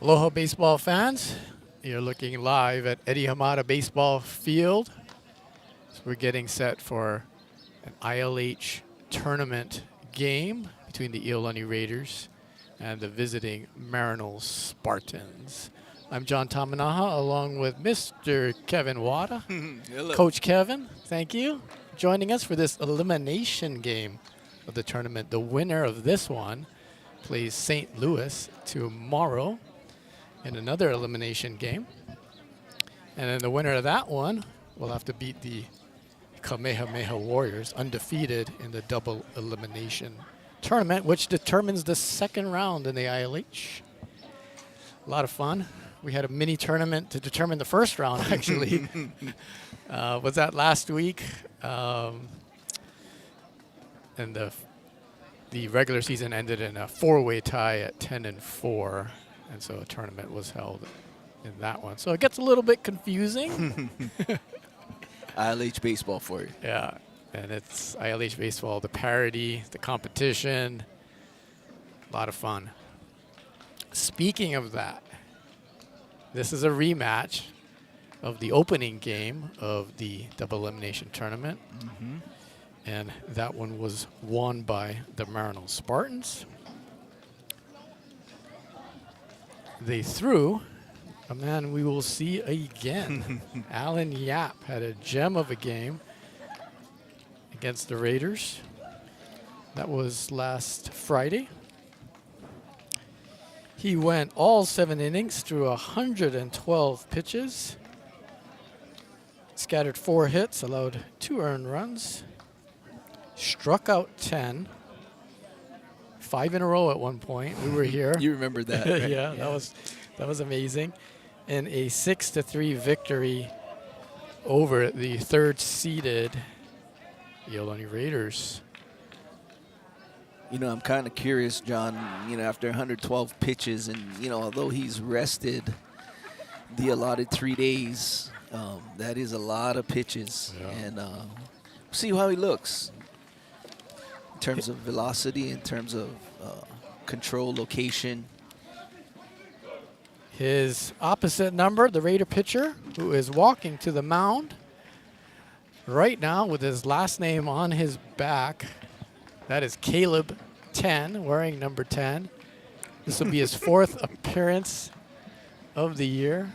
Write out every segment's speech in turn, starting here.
Aloha baseball fans. You're looking live at Eddie Hamada Baseball Field. So we're getting set for an ILH tournament game between the Iolani Raiders and the visiting Maryknoll Spartans. I'm John Tamanaha along with Mr. Kevin Wada. Hello. Coach Kevin, thank you for joining us for this elimination game of the tournament. The winner of this one plays St. Louis tomorrow in another elimination game. And then the winner of that one will have to beat the Kamehameha Warriors, undefeated in the double elimination tournament, which determines the second round in the ILH. A lot of fun. We had a mini tournament to determine the first round, actually. Was that last week? And the regular season ended in a four-way tie at 10-4. And so a tournament was held in that one. So it gets a little bit confusing. ILH baseball for you. Yeah, and it's ILH baseball, the parody, the competition, a lot of fun. Speaking of that, this is a rematch of the opening game of the double elimination tournament. And that one was won by the Maryknoll Spartans. They threw a man we will see again. Alan Yap had a gem of a game against the Raiders. That was last Friday. He went all 7 innings through 112 pitches, scattered 4 hits, allowed 2 earned runs, struck out 10. 5 in a row at one point. We were here. You remember that, right? Yeah, that was amazing. And a 6-3 victory over the third-seeded Iolani Raiders. You know, I'm kind of curious, John, you know, after 112 pitches and, you know, although he's rested the allotted 3 days, that is a lot of pitches. Yeah. And see how he looks in terms of velocity, in terms of control, location. His opposite number, the Raider pitcher, who is walking to the mound right now with his last name on his back. That is Caleb 10, wearing number 10. This will be his 4th appearance of the year.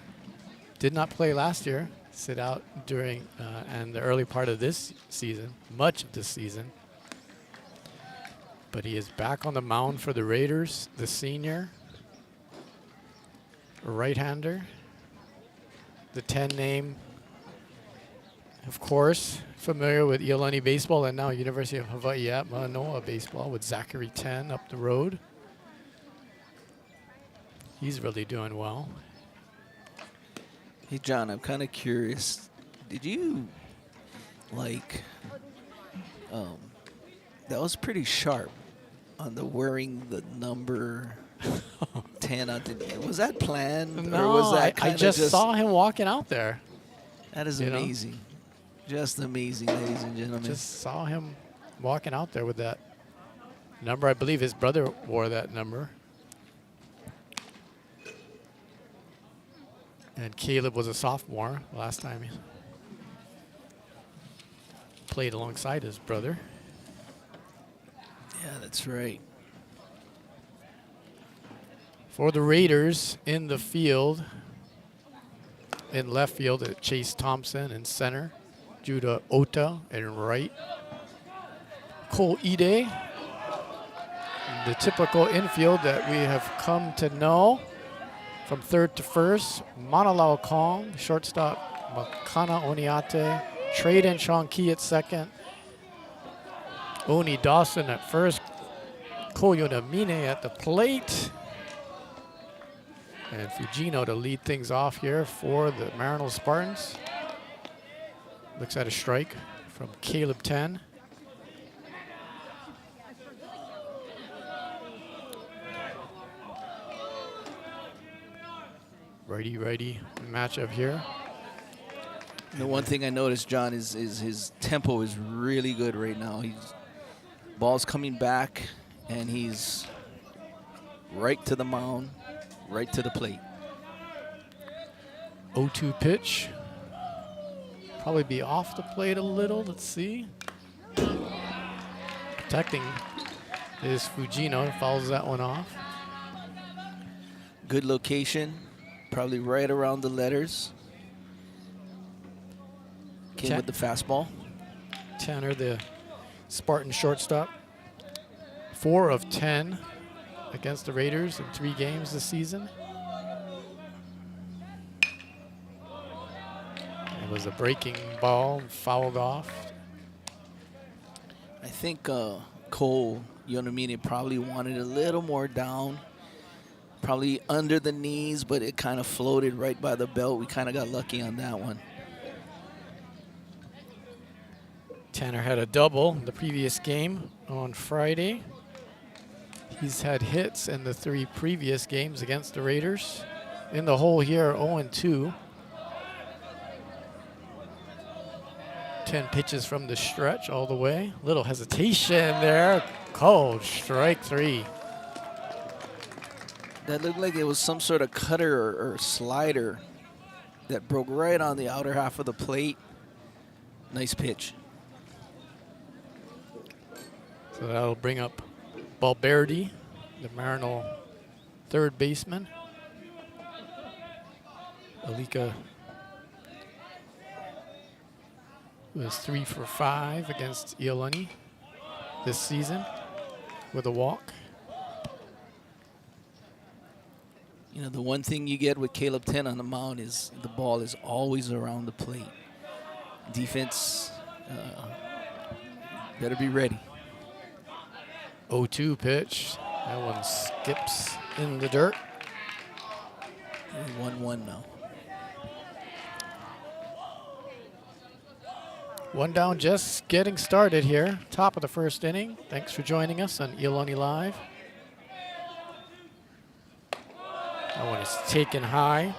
Did not play last year. Sit out during and the early part of this season, much of this season. But he is back on the mound for the Raiders, the senior. Right-hander. The 10 name, of course, familiar with Iolani baseball and now University of Hawaii at Manoa baseball with Zachary 10 up the road. He's really doing well. Hey, John, I'm kind of curious. Did you, like, that was pretty sharp on the wearing the number 10 on the, was that planned? No, or was that I just saw him walking out there. That is amazing. Just amazing, ladies and gentlemen. Just saw him walking out there with that number. I believe his brother wore that number. And Caleb was a sophomore last time he played alongside his brother. Yeah, that's right. For the Raiders in the field, in left field, Chase Thompson in center, Judah Ota in right, Cole Ide, the typical infield that we have come to know. From third to first, Manalau Kong, shortstop, Makana Oniate, Traden Sean Key at second, Oni Dawson at first, Koyona Mine at the plate, and Fujino to lead things off here for the Maryknoll Spartans. Looks at a strike from Caleb 10. Righty-righty matchup here. The one thing I noticed, John, is his tempo is really good right now. Ball's coming back, and he's right to the mound, right to the plate. 0-2 pitch. Probably be off the plate a little. Let's see. Protecting is Fujino. Fouls that one off. Good location. Probably right around the letters. Came with the fastball. Tanner, the Spartan shortstop. 4 of 10 against the Raiders in 3 games this season. It was a breaking ball, fouled off. I think Cole Yonomine probably wanted a little more down. Probably under the knees, but it kind of floated right by the belt. We kind of got lucky on that one. Tanner had a double in the previous game on Friday. He's had hits in the 3 previous games against the Raiders. In the hole here, 0-2. 10 pitches from the stretch all the way. Little hesitation there. Called strike 3. That looked like it was some sort of cutter or slider that broke right on the outer half of the plate. Nice pitch. So that'll bring up Balberdi, the Maryknoll third baseman. Alika was 3 for 5 against Iolani this season with a walk. You know, the one thing you get with Caleb 10 on the mound is the ball is always around the plate. Defense better be ready. 0-2 pitch. That one skips in the dirt. 1-1 now. 1 down, just getting started here. Top of the first inning. Thanks for joining us on Iolani Live. That one is taken high.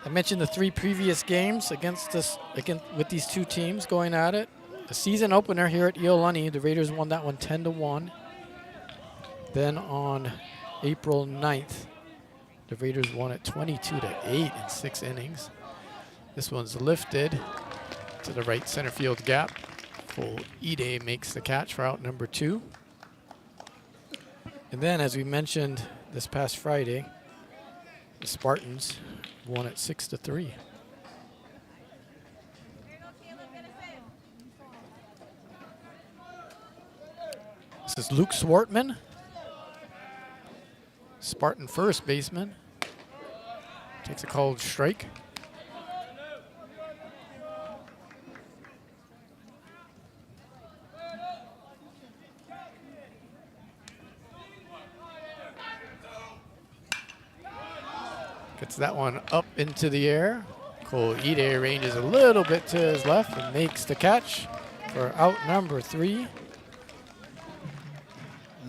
I mentioned the 3 previous games with these 2 teams going at it. The season opener here at Iolani, the Raiders won that one 10-1. Then on April 9th, the Raiders won it 22-8 in 6 innings. This one's lifted to the right center field gap. Full Ide makes the catch for out number 2. And then, as we mentioned this past Friday, the Spartans won it 6-3. This is Luke Swartman, Spartan first baseman. Takes a called strike. Gets that one up into the air. Cole Ide ranges a little bit to his left and makes the catch for out number 3.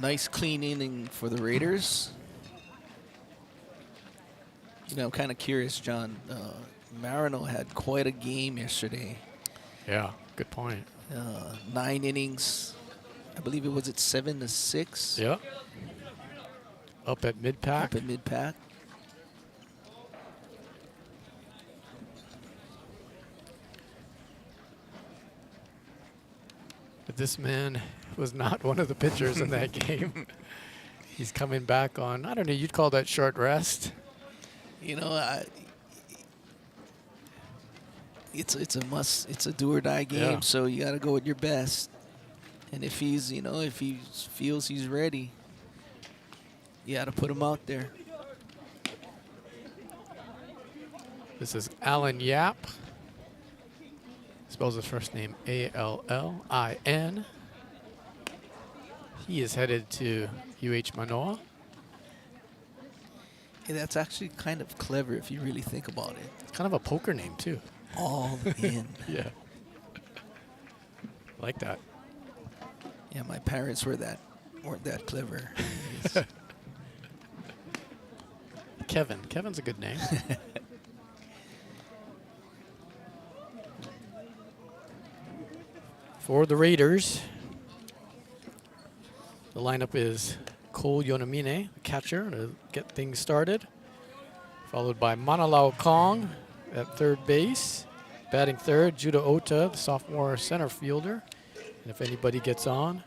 Nice clean inning for the Raiders. You know, I'm kind of curious, John. Maryknoll had quite a game yesterday. Yeah, good point. 9 innings. I believe it was at 7-6. Yeah. Up at mid-pack. Up at mid-pack. But this man was not one of the pitchers in that game. He's coming back on, I don't know, you'd call that short rest. You know, it's a must. It's a do or die game. Yeah. So you got to go with your best. And if he's, you know, if he feels he's ready, you got to put him out there. This is Alan Yap. Spells his first name A-L-L-I-N. He is headed to UH Manoa. Hey, that's actually kind of clever if you really think about it. It's kind of a poker name too. All in. Yeah. Like that. Yeah, my parents weren't that clever. Kevin. Kevin's a good name. For the Raiders, the lineup is Cole Yonamine, the catcher, to get things started. Followed by Manalao Kong at third base. Batting third, Judah Ota, the sophomore center fielder. And if anybody gets on,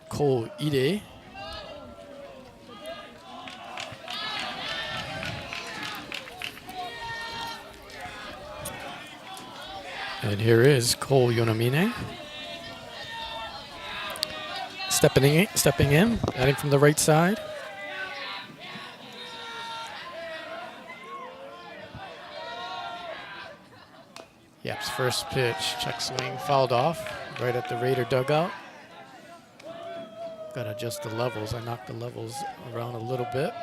Cole Ide. And here is Cole Yonamine. Stepping in, batting from the right side. Yap's first pitch, check swing, fouled off right at the Raider dugout. Got to adjust the levels. I knocked the levels around a little bit.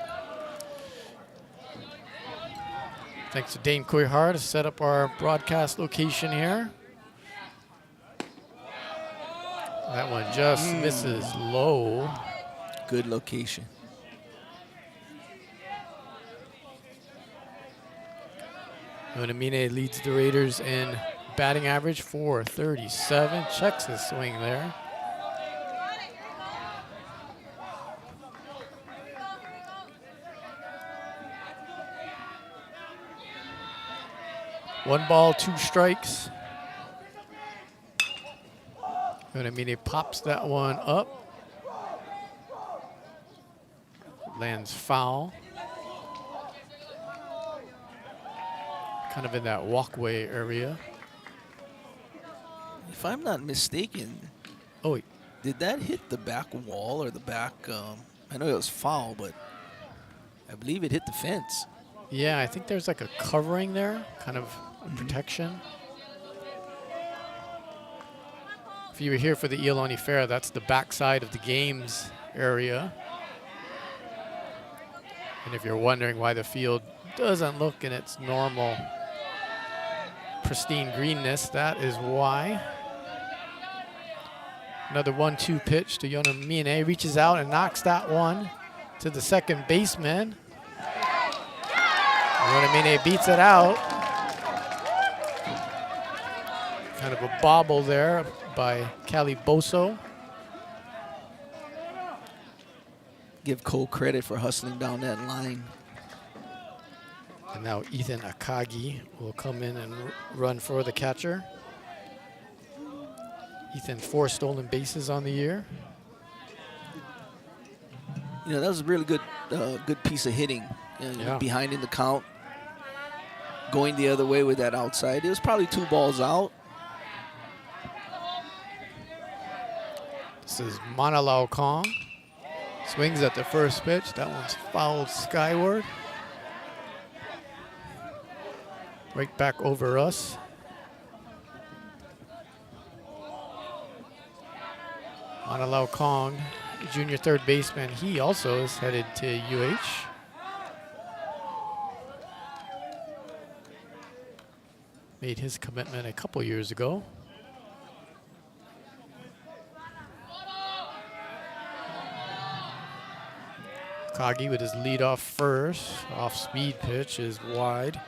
Thanks to Dane Kuihar to set up our broadcast location here. That one just misses low. Good location. Yonamine leads the Raiders in batting average, .437. Checks his swing there. One ball, two strikes. Yonamine pops that one up. Lands foul. Kind of in that walkway area. If I'm not mistaken, oh, did that hit the back wall or the back? I know it was foul, but I believe it hit the fence. Yeah, I think there's like a covering there, kind of protection. If you were here for the Iolani Fair, that's the backside of the games area. And if you're wondering why the field doesn't look in its normal pristine greenness, that is why. Another 1-2 pitch to Yonamine. Reaches out and knocks that one to the second baseman. Yonamine beats it out. Kind of a bobble there by Caliboso. Give Cole credit for hustling down that line. And now Ethan Akagi will come in and run for the catcher. Ethan, 4 stolen bases on the year. You know, that was a really good piece of hitting. Yeah. Behind in the count. Going the other way with that outside. It was probably 2 balls out. This is Manalao Kong. Swings at the first pitch. That one's fouled skyward. Right back over us. Manalao Kong, junior third baseman, he also is headed to UH. Made his commitment a couple years ago. Kagi with his lead off first. Off speed pitch is wide.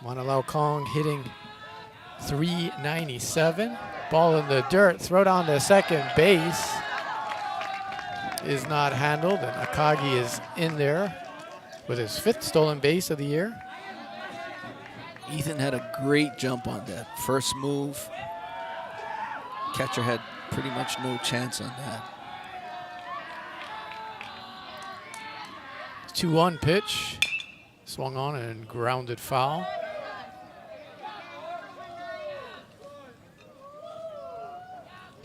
Manalao Kong hitting .397. Ball in the dirt, throw down to second base. Is not handled, and Akagi is in there with his 5th stolen base of the year. Ethan had a great jump on that first move. Catcher had pretty much no chance on that. 2-1 pitch. Swung on and grounded foul.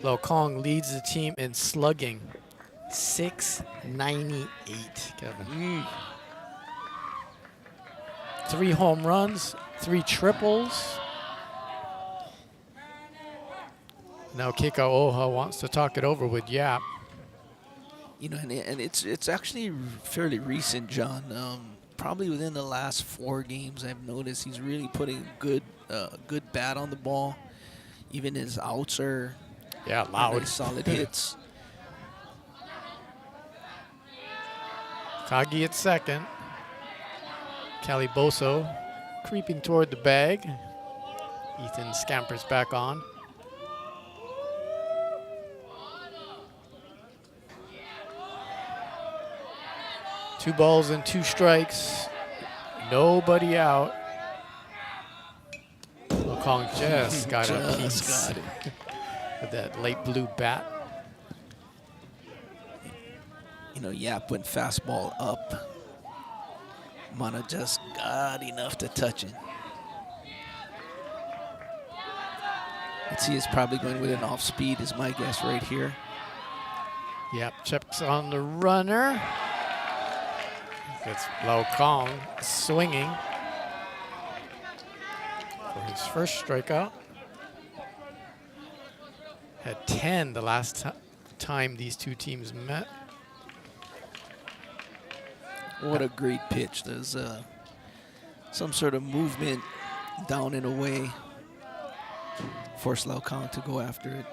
Lao Kong leads the team in slugging. .698, Kevin. 3 home runs, 3 triples. Now Kikaoha wants to talk it over with Yap. You know, and it's actually fairly recent, John. Probably within the last 4 games, I've noticed he's really putting good bat on the ball. Even his outs are loud, solid hits. Kagi at second. Caliboso creeping toward the bag. Ethan scampers back on. Two balls and 2 strikes. Nobody out. Kong just got a piece with that light blue bat. You know, Yap went fastball up. Mana just got enough to touch it. Let's see, it's probably going with an off speed is my guess right here. Yep, checks on the runner. That's Lau Kong swinging for his first strikeout. Had 10 the last time these two teams met. What a great pitch. There's some sort of movement down and away. Forced Lau Kong to go after it.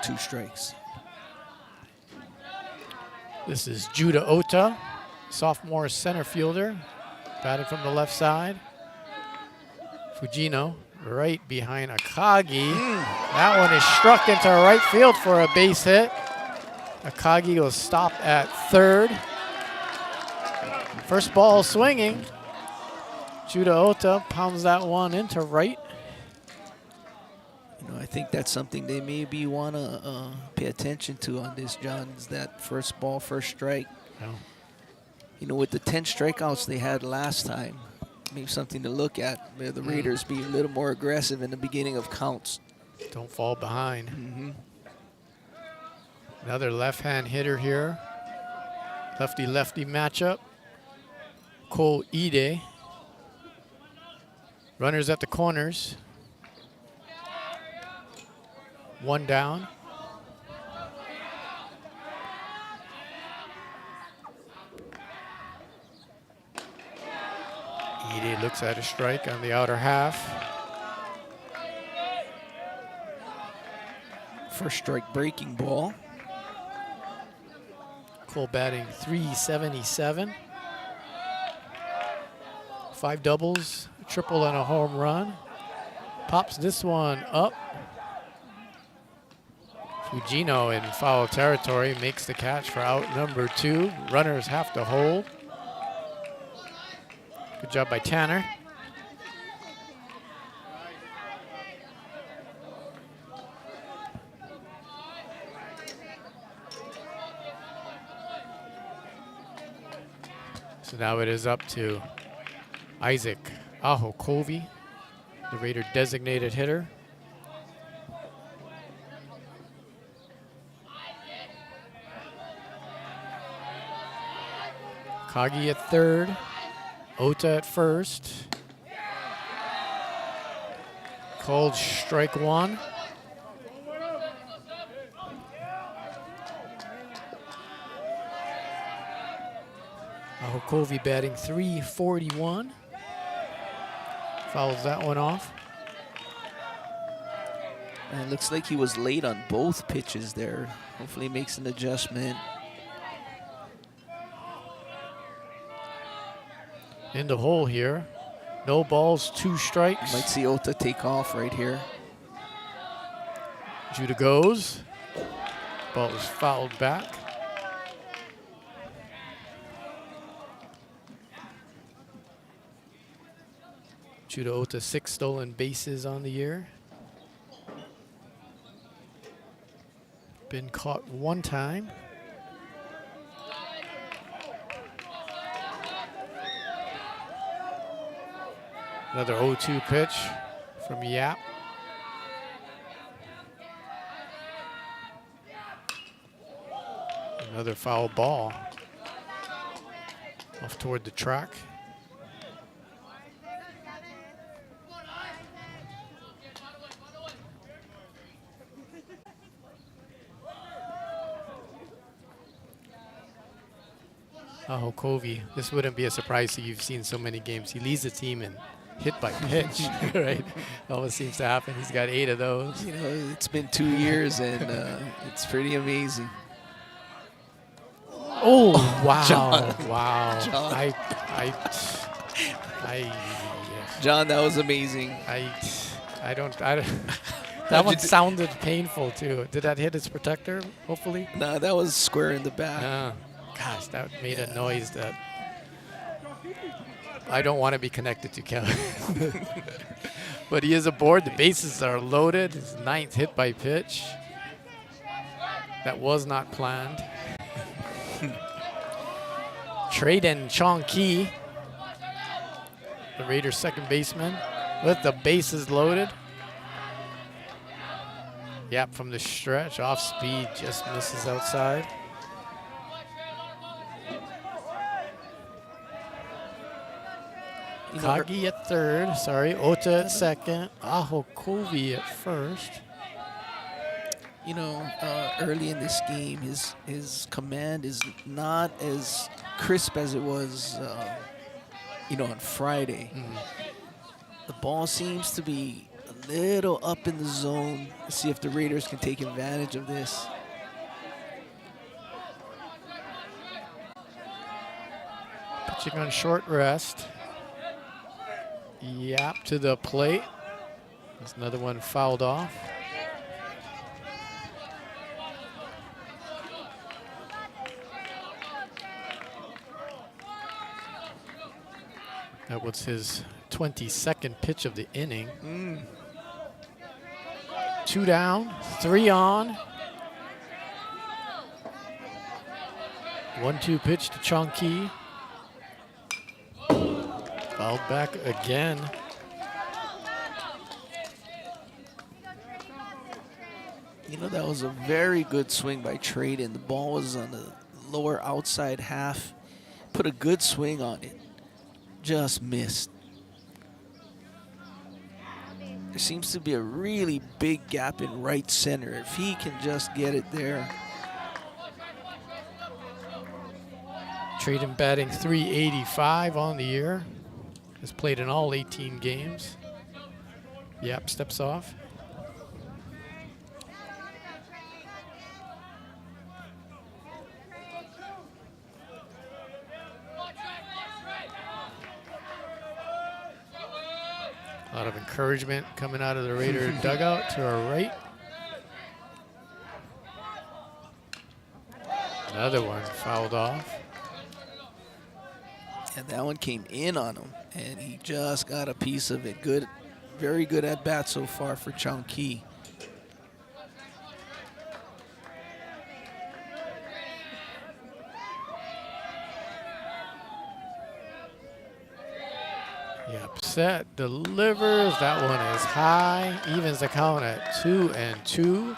2 strikes. This is Judah Ota, sophomore center fielder, batting from the left side. Fujino right behind Akagi. That one is struck into right field for a base hit. Akagi will stop at third. First ball swinging. Judah Ota pounds that one into right. You know, I think that's something they maybe want to pay attention to on this, John, is that first ball, first strike. Oh. You know, with the 10 strikeouts they had last time, maybe something to look at. Where the Raiders be a little more aggressive in the beginning of counts. Don't fall behind. Another left-hand hitter here. Lefty-lefty matchup. Cole Ide. Runners at the corners. 1 down. Ide looks at a strike on the outer half. First strike breaking ball. Cole batting .377. 5 doubles, a triple and a home run. Pops this one up. Fujino in foul territory makes the catch for out number 2. Runners have to hold. Good job by Tanner. So now it is up to Isaac Ahokovi, the Raider designated hitter. Kagi at third, Ota at first. Called strike 1. Ahokovi batting .341. Fouls that one off. And it looks like he was late on both pitches there. Hopefully he makes an adjustment. In the hole here. No balls, 2 strikes. Might see Ota take off right here. Judah goes. Ball is fouled back. Judah Ota 6 stolen bases on the year. Been caught 1 time. Another 0-2 pitch from Yap. Another foul ball off toward the track. Ahokovi, this wouldn't be a surprise to you. You've seen so many games. He leads the team in hit by pitch, right? Always seems to happen. He's got 8 of those. You know, it's been 2 years, and it's pretty amazing. Oh, wow. John. Wow. John. John, that was amazing. I don't. That one sounded painful too. Did that hit its protector? Hopefully. Nah, that was square in the back. Gosh, that made a noise that I don't want to be connected to, Kevin. But he is aboard. The bases are loaded. His 9th hit by pitch. That was not planned. Trayden Chong-Ki, the Raiders' second baseman, with the bases loaded. Yep, from the stretch, off speed, just misses outside. Kagi at third, sorry, Ota at second, Ahokovi at first. You know, early in this game, his command is not as crisp as it was, you know, on Friday. The ball seems to be a little up in the zone. Let's see if the Raiders can take advantage of this. Pitching on short rest. Yap to the plate. There's another one fouled off. That was his 22nd pitch of the inning. 2 down, 3 on. 1-2 pitch to Chong-Ki. Fouled back again. You know, that was a very good swing by Trayden. The ball was on the lower outside half. Put a good swing on it. Just missed. There seems to be a really big gap in right center. If he can just get it there. Trayden batting .385 on the year. Has played in all 18 games. Yap steps off. A lot of encouragement coming out of the Raider dugout to our right. Another one fouled off. And that one came in on him, and he just got a piece of it. Good, very good at bat so far for Chong-Ki. Yep, set, delivers. That one is high. Evens the count at 2-2.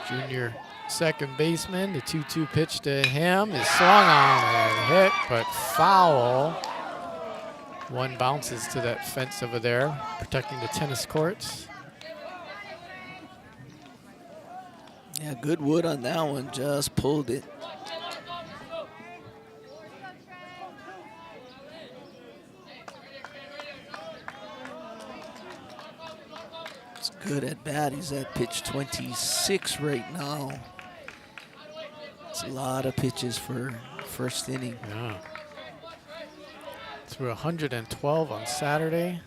Junior second baseman, the 2-2 pitch to him is swung on and hit, but foul. One bounces to that fence over there, protecting the tennis courts. Yeah, good wood on that one, just pulled it. It's good at bat. He's at pitch 26 right now. It's a lot of pitches for first inning. Yeah. Threw 112 on Saturday.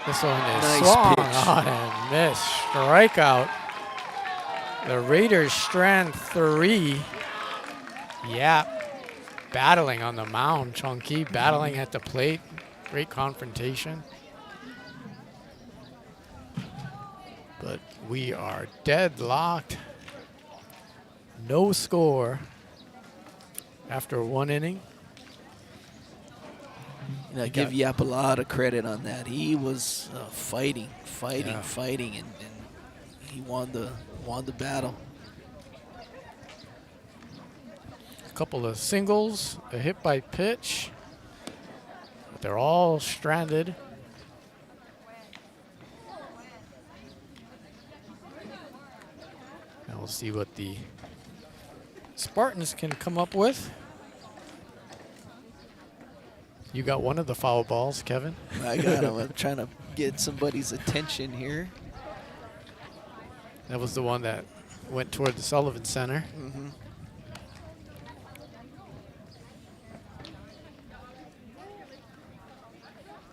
This one is Nice swung pitch. on and missed. Strikeout. The Raiders strand 3. Yap battling on the mound. Chong-Ki battling at the plate. Great confrontation. But we are deadlocked. No score after 1 inning. You know, I give Yap a lot of credit on that. He was fighting, and he won the battle. A couple of singles, a hit by pitch. But they're all stranded. Now we'll see what the Spartans can come up with. You got one of the foul balls, Kevin. I got him. I'm trying to get somebody's attention here. That was the one that went toward the Sullivan Center. Mm-hmm.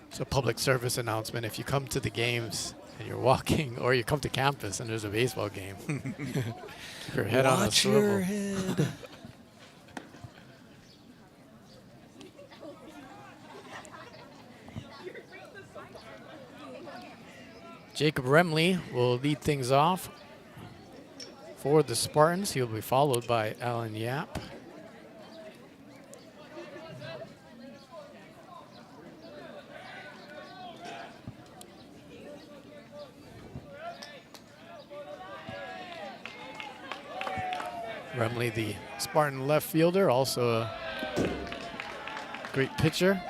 It's a public service announcement. If you come to the games and you're walking, or you come to campus and there's a baseball game, keep your head on a Watch swivel. your head. Jacob Remley will lead things off for the Spartans. He'll be followed by Alan Yap. Remley, the Spartan left fielder, also a great pitcher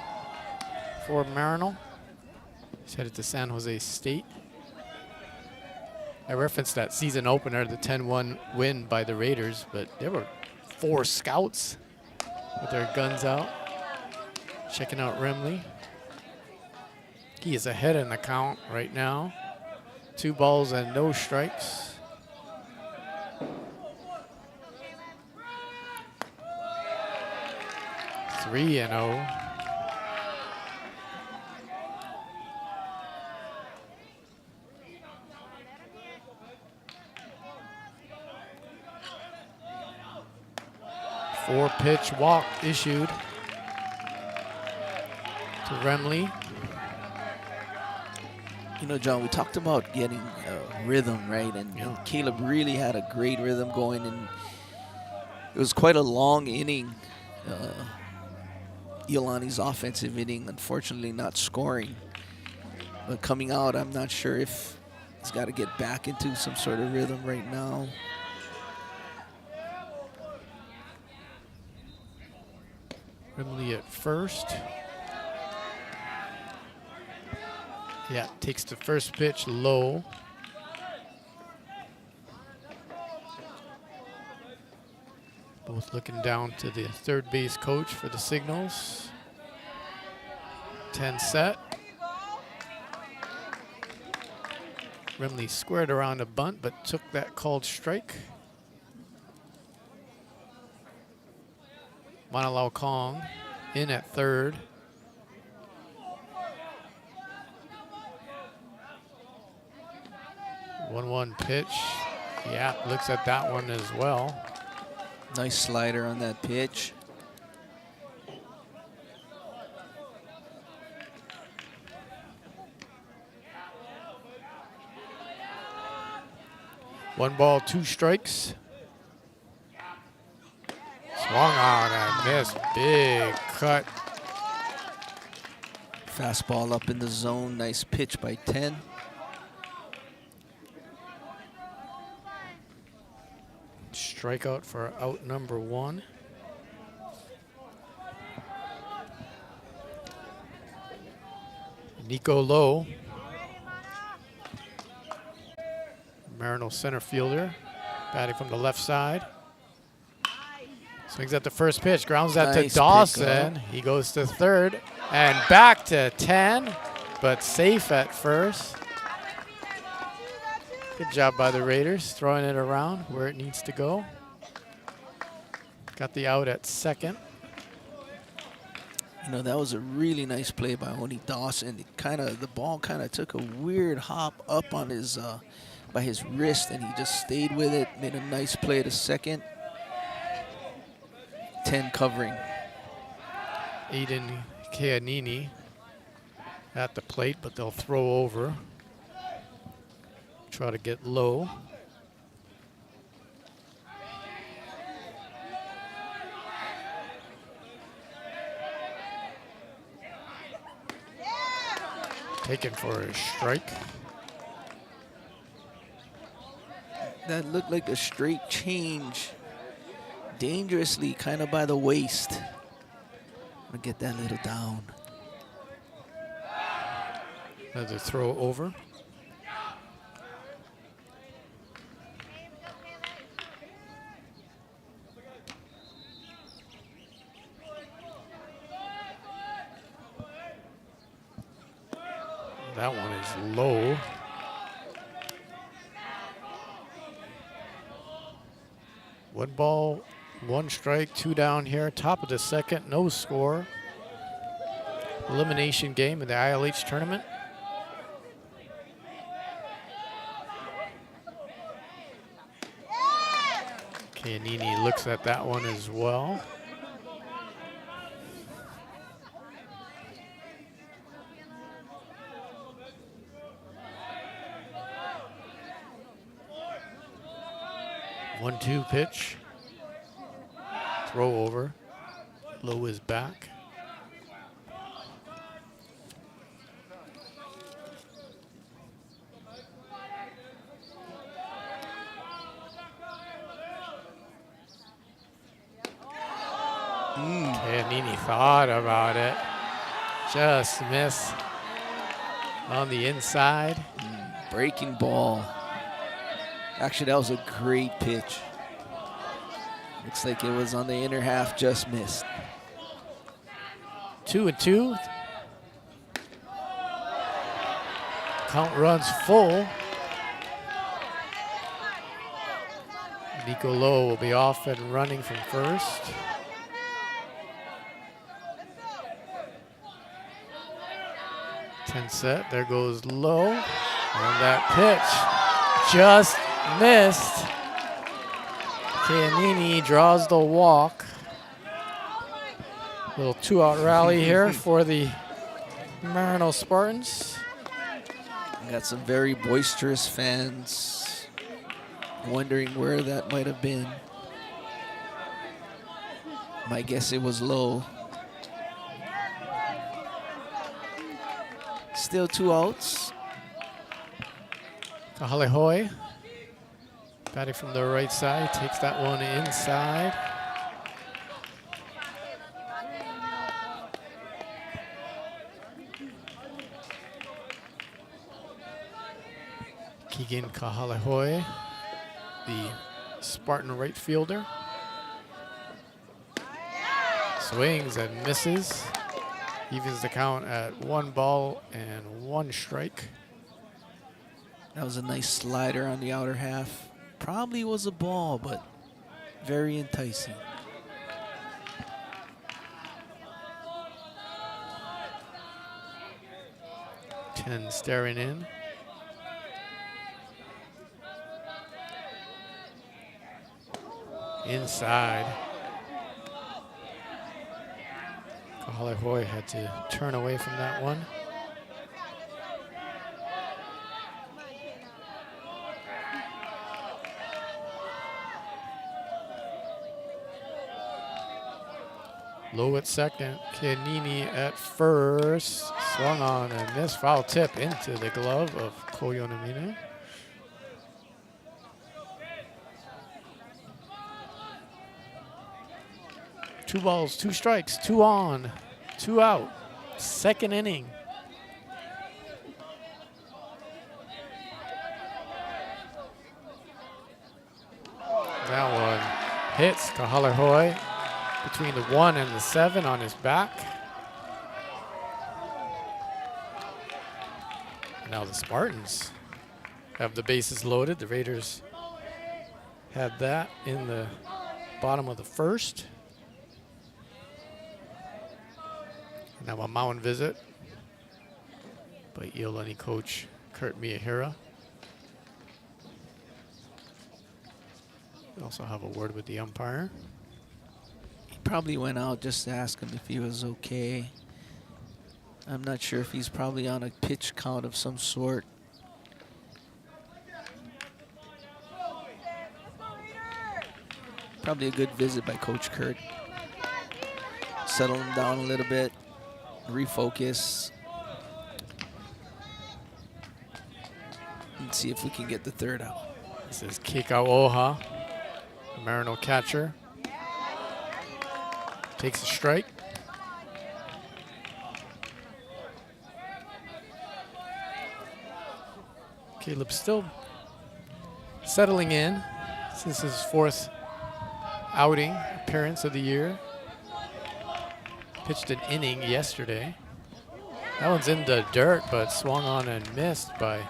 for Maryknoll. He's headed to San Jose State. I referenced that season opener, the 10-1 win by the Raiders, but there were 4 scouts with their guns out, checking out Remley. He is ahead in the count right now. 2 balls and no strikes. Three and 0. Four-pitch walk issued to Remley. You know, John, we talked about getting rhythm, right? And Caleb really had a great rhythm going, and it was quite a long inning. Iolani's offensive inning, unfortunately not scoring. But coming out, I'm not sure if he's got to get back into some sort of rhythm right now. Remley at first. Yeah, takes the first pitch low. Both looking down to the third base coach for the signals. 10 set. Remley squared around a bunt, but took that called strike. Manalau Kong in at third. One pitch. Yeah, looks at that one as well. Nice slider on that pitch. One ball, 2 strikes. Swung on and missed. Big cut. Fastball up in the zone. Nice pitch by 10. Strikeout for out number 1. Nico Lowe, Maryknoll center fielder, batting from the left side. Swings at the first pitch, grounds that Nice to Dawson. pickup. He goes to third and back to 10, but safe at first. Good job by the Raiders, throwing it around where it needs to go. Got the out at second. You know, that was a really nice play by Oni Dawson. The ball kind of took a weird hop up on his by his wrist, and he just stayed with it. Made a nice play to second. 10 covering. Aiden Keanini at the plate, but they'll throw over. Try to get low. Taken for a strike. That looked like a straight change. Dangerously, kind of by the waist. I'm gonna get that little down. Another throw over. That one is low. One ball, one strike, two down here. Top of the second, no score. Elimination game in the ILH tournament. Giannini looks at that one as well. One-two pitch. Throw over. Low is back. Giannini thought about it. Just missed on the inside. Breaking ball. Actually, that was a great pitch. Looks like it was on the inner half, just missed. 2-2. Count runs full. Nico Lowe will be off and running from first. Set. There goes Lowe. And that pitch just missed. Giannini draws the walk. Little two-out rally here for the Maryknoll Spartans. We got some very boisterous fans wondering where that might have been. My guess it was Lowe. Still two outs. Kahalehoe batting from the right side, takes that one inside. Keegan Kahalehoe, the Spartan right fielder. Swings and misses. Evens the count at 1 ball and 1 strike. That was a nice slider on the outer half. Probably was a ball, but very enticing. Ten staring in. Inside. Kahalehoe had to turn away from that one. Low at second, Giannini at first. Swung on and missed. Foul tip into the glove of Koyonamine. Two balls, 2 strikes, 2 on, 2 out. Second inning. That one hits Kahalehoe between the 1 and the 7 on his back. Now the Spartans have the bases loaded. The Raiders had that in the bottom of the first. Now a mound visit by Iolani coach Kurt Miyahira. We also have a word with the umpire. He probably went out just to ask him if he was okay. I'm not sure if he's probably on a pitch count of some sort. Probably a good visit by Coach Kurt. Settle him down a little bit. Refocus and see if we can get the third out. This is Kika Oha, the Maryknoll catcher. Takes a strike. Caleb still settling in. This is his 4th outing appearance of the year. Pitched an inning yesterday. That one's in the dirt, but swung on and missed by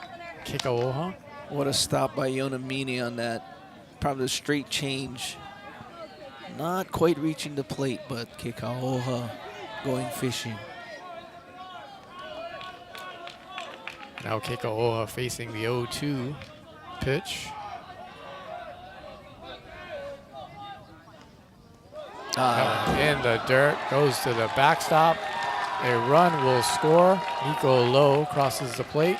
Kekaoha. What a stop by Iolani on that. Probably a straight change. Not quite reaching the plate, but Kekaoha going fishing. Now Kekaoha facing the 0-2 pitch. In the dirt, goes to the backstop. A run will score. Nico Lowe crosses the plate.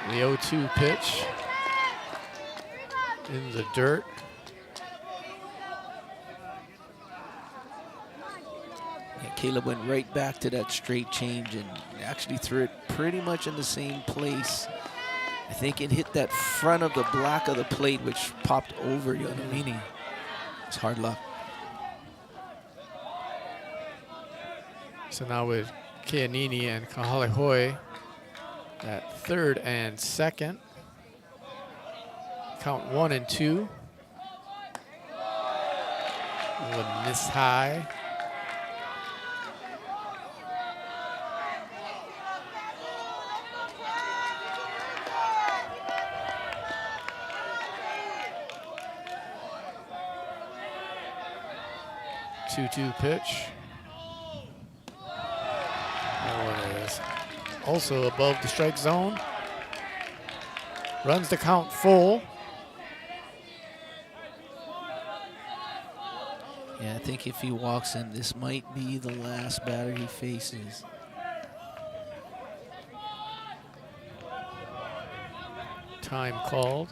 The 0-2 pitch in the dirt. Yeah, Caleb went right back to that straight change and actually threw it pretty much in the same place. I think it hit that front of the black of the plate, which popped over Iolani. It's hard luck. So now with Keanini and Kahalehoi at third and second. Count 1 and 2. A miss high. Two-two pitch. That one is also above the strike zone. Runs the count full. Yeah, I think if he walks in, this might be the last batter he faces. Time called.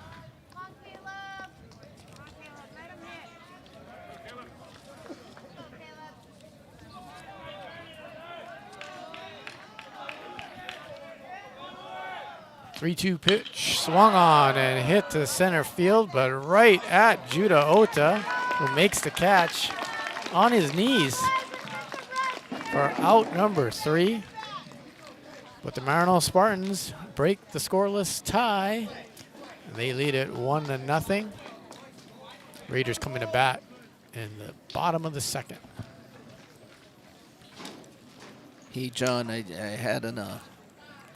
Three-two pitch, swung on and hit to center field, but right at Judah Ota, who makes the catch on his knees for out number 3. But the Maryknoll Spartans break the scoreless tie. They lead it 1-0. Raiders coming to bat in the bottom of the second. Hey, John,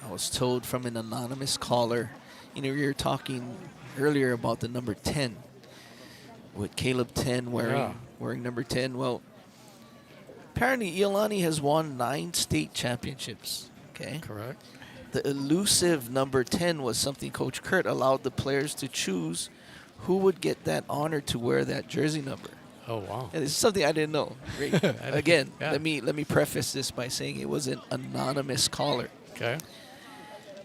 I was told from an anonymous caller, you were talking earlier about the number 10, with Caleb 10 wearing number 10. Well, apparently Iolani has won 9 state championships. Okay. Correct. The elusive number 10 was something Coach Kurt allowed the players to choose who would get that honor to wear that jersey number. Oh, wow. And this is something I didn't know. Again, yeah. let me preface this by saying it was an anonymous caller. Okay.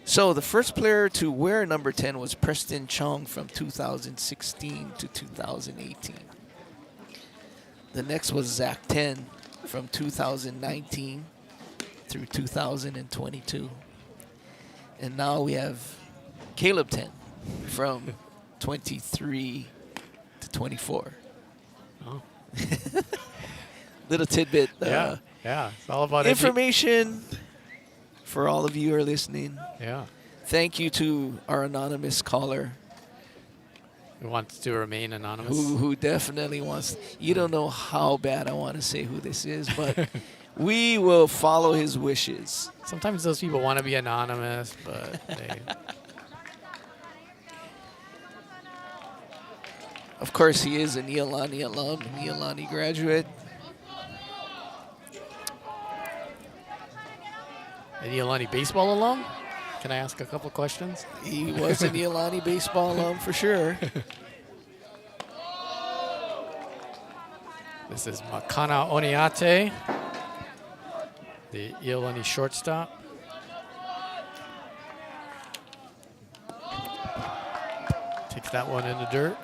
So the first player to wear number 10 was Preston Chong from 2016 to 2018. The next was Zach 10 from 2019 through 2022. And now we have Caleb 10 from 23 to 24. Oh. Little tidbit. Yeah, it's all about information for all of you who are listening. Yeah. Thank you to our anonymous caller. Who wants to remain anonymous. Who definitely wants. You don't know how bad I want to say who this is, but we will follow his wishes. Sometimes those people want to be anonymous, but they... Of course, he is an Iolani alum, an Iolani graduate. An Iolani baseball alum? Can I ask a couple questions? He was an Iolani baseball alum for sure. This is Makana Oniate, the Iolani shortstop. Takes that one in the dirt.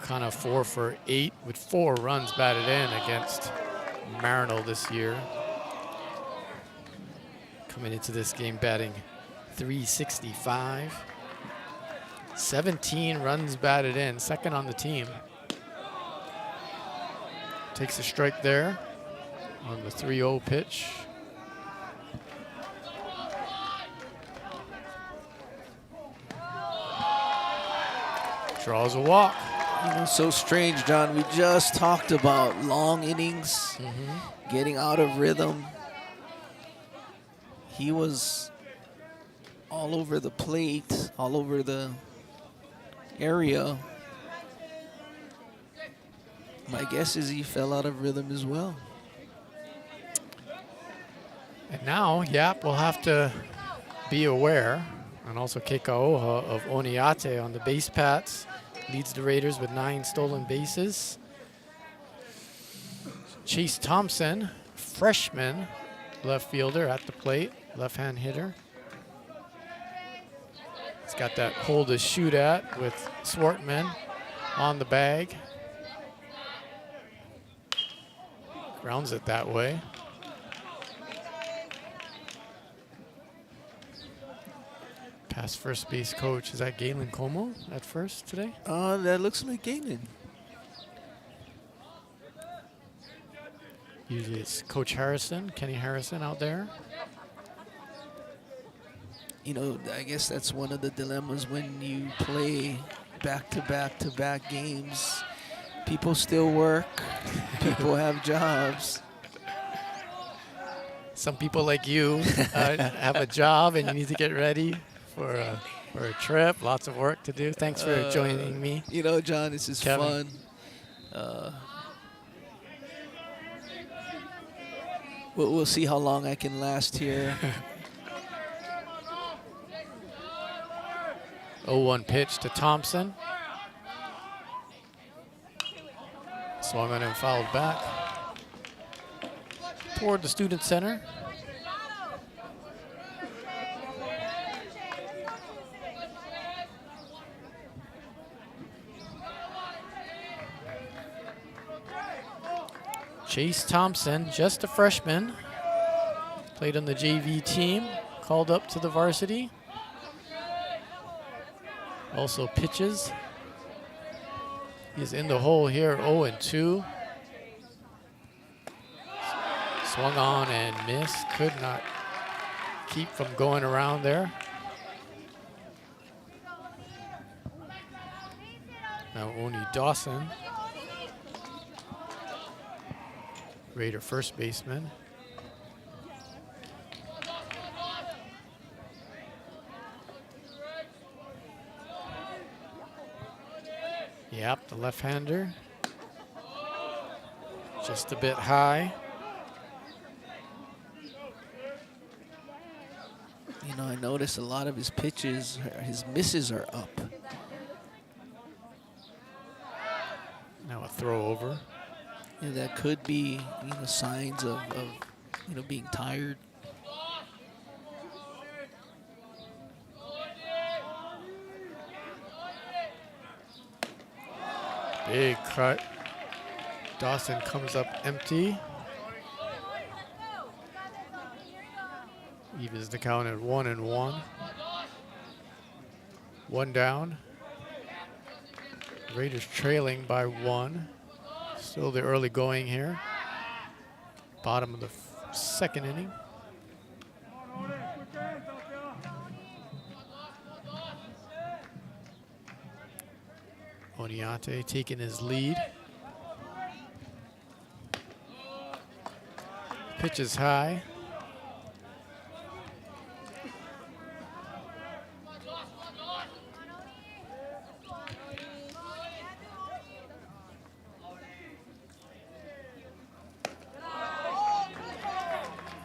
Kind of 4 for 8 with 4 runs batted in against Maryknoll this year. Coming into this game batting .365. 17 runs batted in, second on the team. Takes a strike there on the 3-0 pitch. Draws a walk. You know, so strange, John. We just talked about long innings, getting out of rhythm. He was all over the plate, all over the area. My guess is he fell out of rhythm as well. And now Yap will have to be aware, and also Kekaoha of Oniate on the base paths. Leads the Raiders with 9 stolen bases. Chase Thompson, freshman left fielder at the plate, left-hand hitter. He's got that hole to shoot at with Swartman on the bag. Grounds it that way. Past first base coach, is that Galen Como at first today? That looks like Galen. Usually it's Coach Harrison, Kenny Harrison out there. You know, I guess that's one of the dilemmas when you play back-to-back-to-back games. People still work. People have jobs. Some people like you have a job and you need to get ready for a trip. Lots of work to do. Thanks for joining me. You know, John, this is Kevin. fun. We'll see how long I can last here. 0-1 pitch to Thompson. Swung on and fouled back toward the student center. Chase Thompson, just a freshman, played on the JV team, called up to the varsity. Also pitches. He's in the hole here, 0-2. Swung on and missed. Could not keep from going around there. Now Oni Dawson, Raider first baseman. Yep, the left-hander. Just a bit high. You know, I noticed a lot of his pitches, his misses are up. Now a throw over. Yeah, that could be, you know, signs of you know, being tired. Big cut. Dawson comes up empty. Evens the count at 1-1. One down. Raiders trailing by 1. Still the early going here. Bottom of the second inning. Oniate taking his lead. Pitch is high.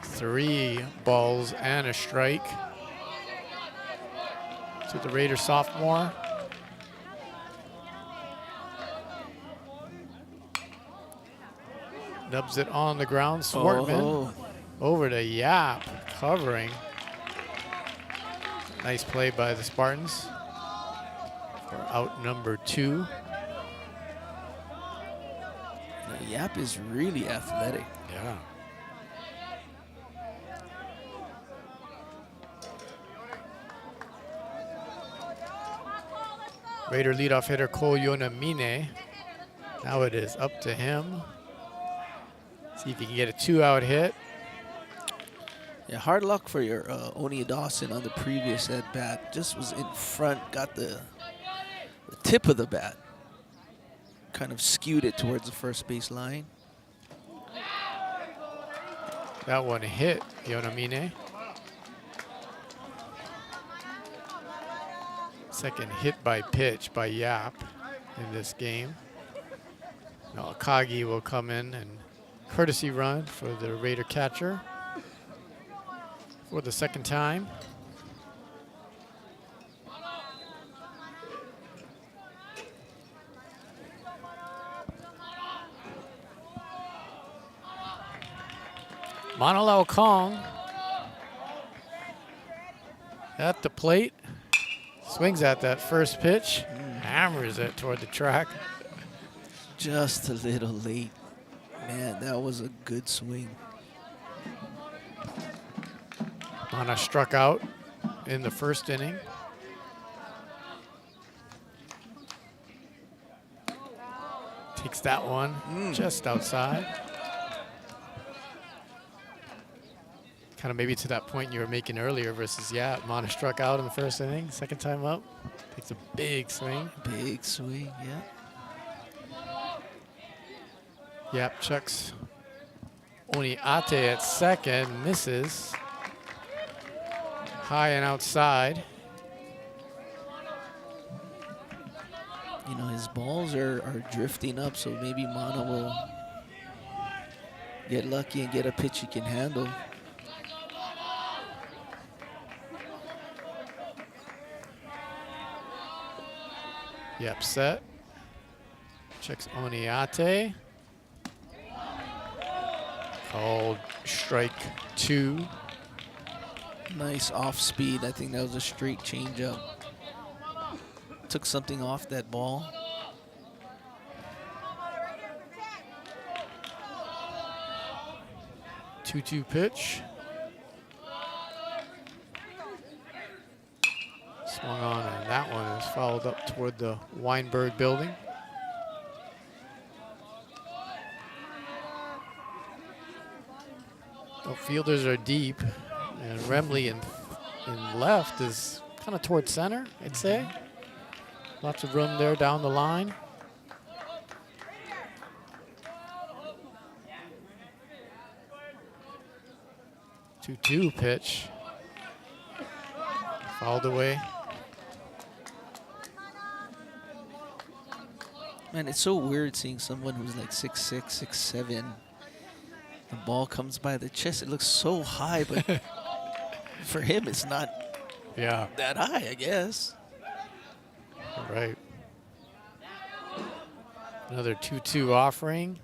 Three balls and a strike to the Raider sophomore. Nubs it on the ground. Swartman over to Yap, covering. Nice play by the Spartans for out number 2. Now, Yap is really athletic. Yeah. Raider leadoff hitter Koyona Mine. Now it is up to him. See if he can get a 2-out hit. Yeah, hard luck for your Oni Dawson on the previous at bat. Just was in front, got the tip of the bat. Kind of skewed it towards the first base line. That one hit Yonamine. Second hit by pitch by Yap in this game. Now Akagi will come in and courtesy run for the Raider catcher for the second time. Manalao Kong at the plate, swings at that first pitch, hammers it toward the track. Just a little late. Man, that was a good swing. Mana struck out in the first inning. Takes that one just outside. Kind of maybe to that point you were making earlier versus Mana struck out in the first inning. Second time up, takes a big swing. Big swing, yeah. Yap checks Oniate at second, misses. High and outside. You know, his balls are drifting up, so maybe Mana will get lucky and get a pitch he can handle. Yep, set. Checks Oniate. Called strike 2. Nice off speed. I think that was a straight changeup. Took something off that ball. Two-two pitch. Swung on, and that one is fouled up toward the Weinberg building. The fielders are deep, and Remley in left is kind of toward center, I'd say. Lots of room there down the line. Two-two pitch. Fouled away. Man, it's so weird seeing someone who's like 6'6", 6'7". The ball comes by the chest. It looks so high, but for him, it's not that high, I guess. Right. Another 2-2 offering.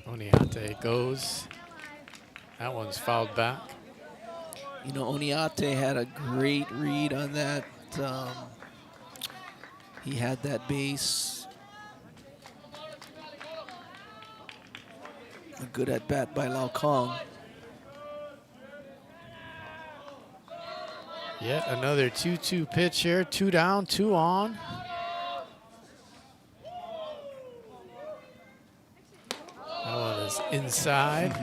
Oniate goes. That one's fouled back. You know, Oniate had a great read on that. He had that base. A good at bat by Lao Kong. Yet another 2-2 pitch here. 2 down, 2 on. That one is inside.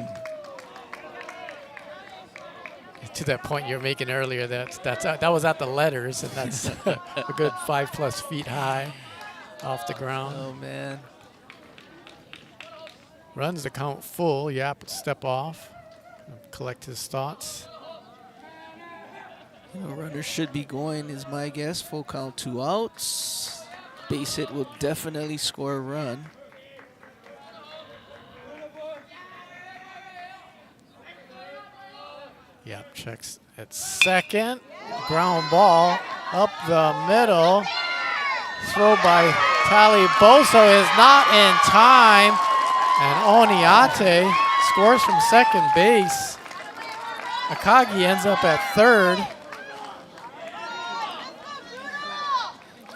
To that point you're making earlier, that was at the letters, and that's a good 5+ feet high off the ground. Oh man. Runs the count full. Yap step off, collect his thoughts. You know, runners should be going, is my guess. Full count, 2 outs. Base hit will definitely score a run. Yep, checks at second. Ground ball up the middle. Throw by Taliboso is not in time. And Oniate scores from second base. Akagi ends up at third.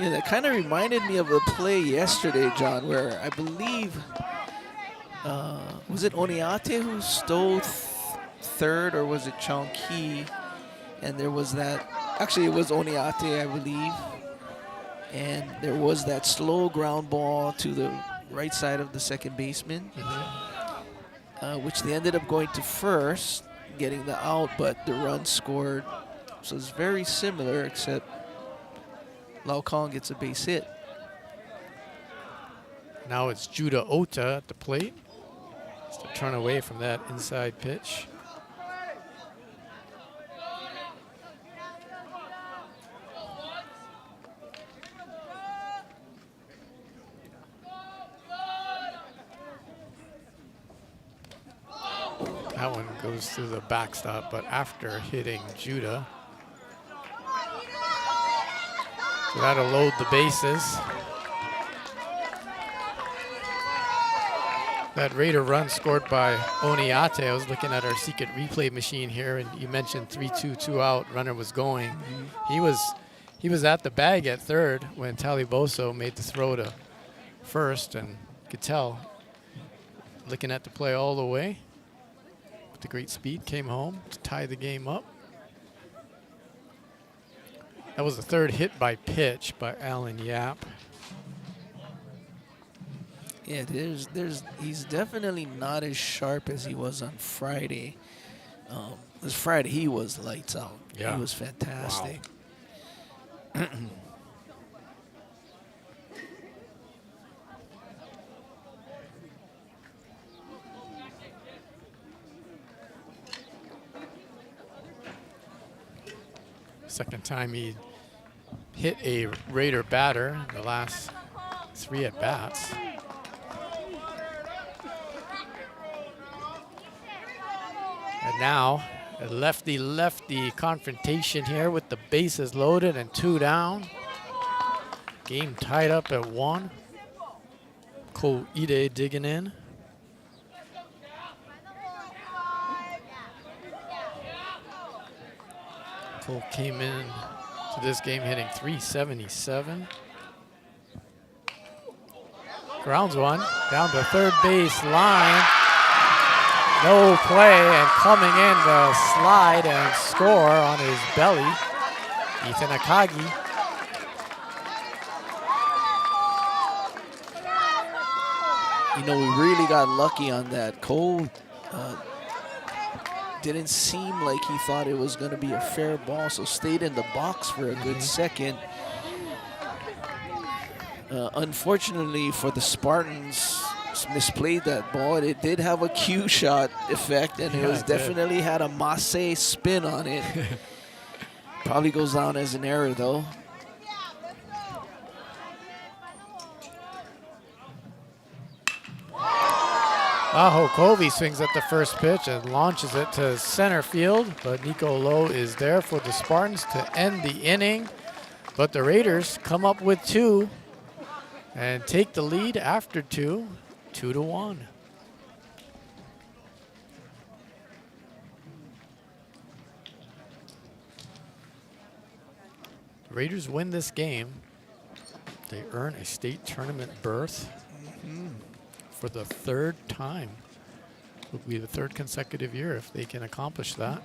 Yeah, that kind of reminded me of the play yesterday, John, where I believe, was it Oniate who stole third, or was it Chongqi? And there was that, actually it was Oniate, I believe. And there was that slow ground ball to the right side of the second baseman, which they ended up going to first, getting the out, but the run scored. So it's very similar, except Lau Kong gets a base hit. Now it's Judah Ota at the plate. Has to turn away from that inside pitch. That one goes through the backstop, but after hitting Judah. So that'll load the bases. That Raider run scored by Oniate. I was looking at our secret replay machine here, and you mentioned 3-2, 2 out. Runner was going. He was at the bag at third when Taliboso made the throw to first, and you could tell, looking at the play all the way. With the great speed, came home to tie the game up. That was the third hit by pitch by Alan Yap. Yeah, he's definitely not as sharp as he was on Friday. This Friday he was lights out. Yeah. He was fantastic. Wow. Second time he hit a Raider batter in the last 3 at-bats. And now a lefty-lefty confrontation here with the bases loaded and 2 down. Game tied up at 1. Ko Ide digging in. Cole came in to this game hitting .377. Grounds one, down the third base line. No play, and coming in to slide and score on his belly, Ethan Akagi. You know, we really got lucky on that. Cole didn't seem like he thought it was going to be a fair ball, so stayed in the box for a good second. Unfortunately for the Spartans, misplayed that ball. It did have a cue shot effect, and it was definitely had a Masse spin on it. Probably goes down as an error, though. Aho Covey swings at the first pitch and launches it to center field, but Nico Lowe is there for the Spartans to end the inning. But the Raiders come up with 2 and take the lead after 2, 2-1. The Raiders win this game. They earn a state tournament berth. For the 3rd time. It will be the 3rd consecutive year if they can accomplish that.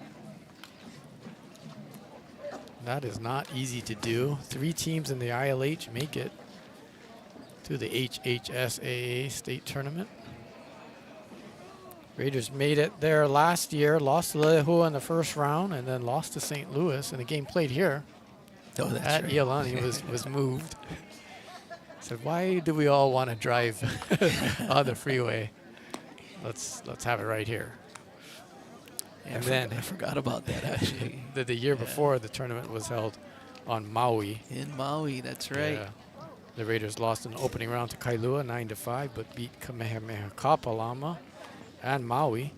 That is not easy to do. 3 teams in the ILH make it to the HHSAA state tournament. Raiders made it there last year, lost to Lehua in the first round, and then lost to St. Louis in a game played here. Oh, that's at right. Iolani was moved. Said, why do we all want to drive on the freeway? Let's have it right here. Yeah, and then I forgot about that, actually. the year before, the tournament was held on Maui. In Maui, that's right. Yeah. The Raiders lost in the opening round to Kailua 9-5, but beat Kamehameha Kapalama and Maui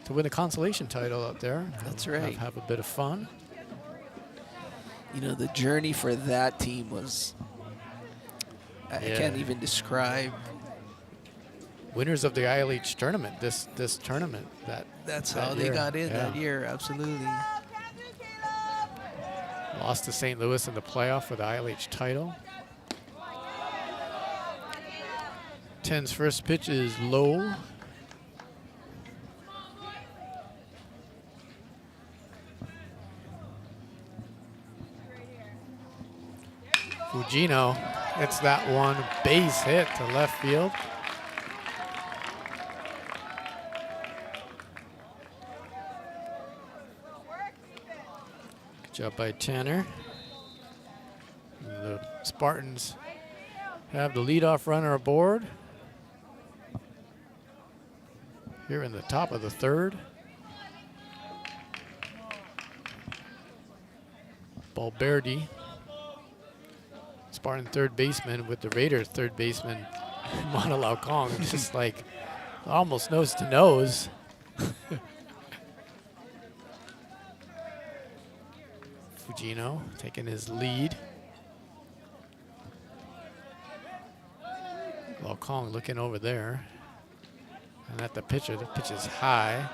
to win a consolation title out there. That's right. Have a bit of fun. You know, the journey for that team was, I can't even describe. Winners of the ILH tournament, this tournament. That's that how year. they got in that year, absolutely. Lost to St. Louis in the playoff for the ILH title. 10's first pitch is low. Fujino hits that one base hit to left field. Good job by Tanner. Spartans have the leadoff runner aboard here in the top of the third. Balberdi, Spartan third baseman, with the Raiders third baseman, Maryknoll Kong, just like almost nose to nose. Fujino taking his lead. Well, Kong looking over there. And at the pitcher, the pitch is high.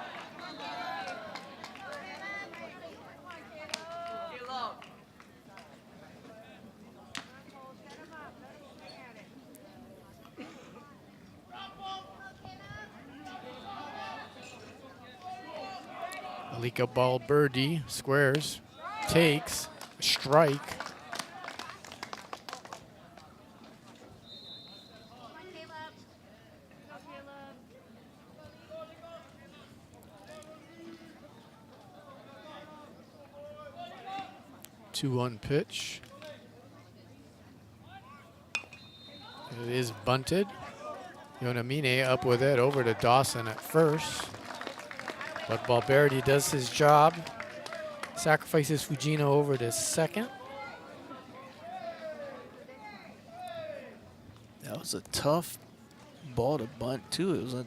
Alika Balberdi squares, takes, strike. Two-one pitch. It is bunted. Yonamine up with it over to Dawson at first. But Balberdi does his job. Sacrifices Fujino over to second. That was a tough ball to bunt, too. It was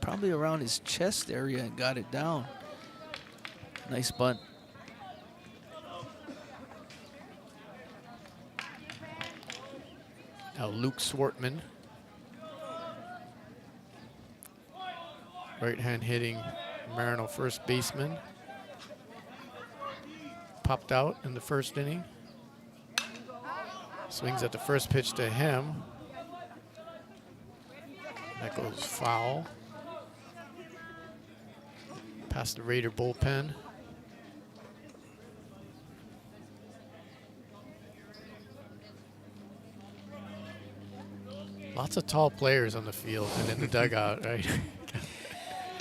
probably around his chest area and got it down. Nice bunt. Now Luke Swartman. Right hand hitting Maryknoll first baseman. Popped out in the first inning. Swings at the first pitch to him. That goes foul. Past the Raider bullpen. Lots of tall players on the field and in the dugout, right?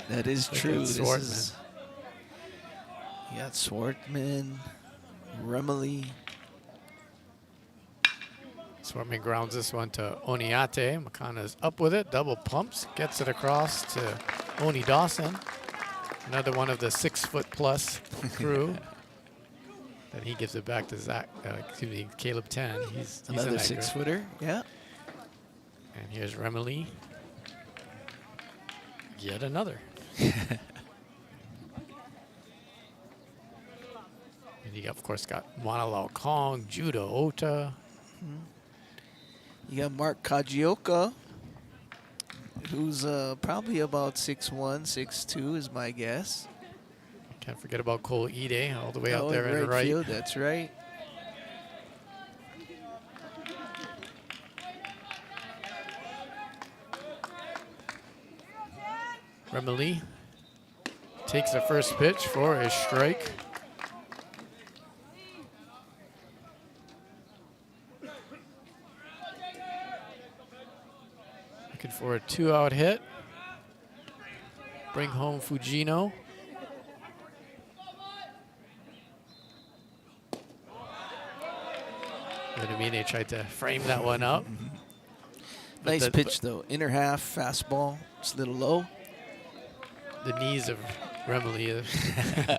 That is Look true. at Swartman. You got Swartman, Remily. Swartman grounds this one to Oniate. Makana's up with it, double pumps, gets it across to Oni Dawson. Another one of the 6-foot-plus crew. Then he gives it back to Caleb 10. He's Another 6-footer, yeah. And here's Remily. Yet another. And you, of course, got Maryknoll Kong, Judo Ota. You got Mark Kajioka, who's probably about 6'1", 6'2", is my guess. Can't forget about Cole Ide, all the way out there in the right. Field, that's right. Remily takes the first pitch for a strike. Looking for a 2-out hit. Bring home Fujino. Yonamine tried to frame that one up. Nice pitch, though. Inner half, fastball. It's a little low. The knees of Remily is a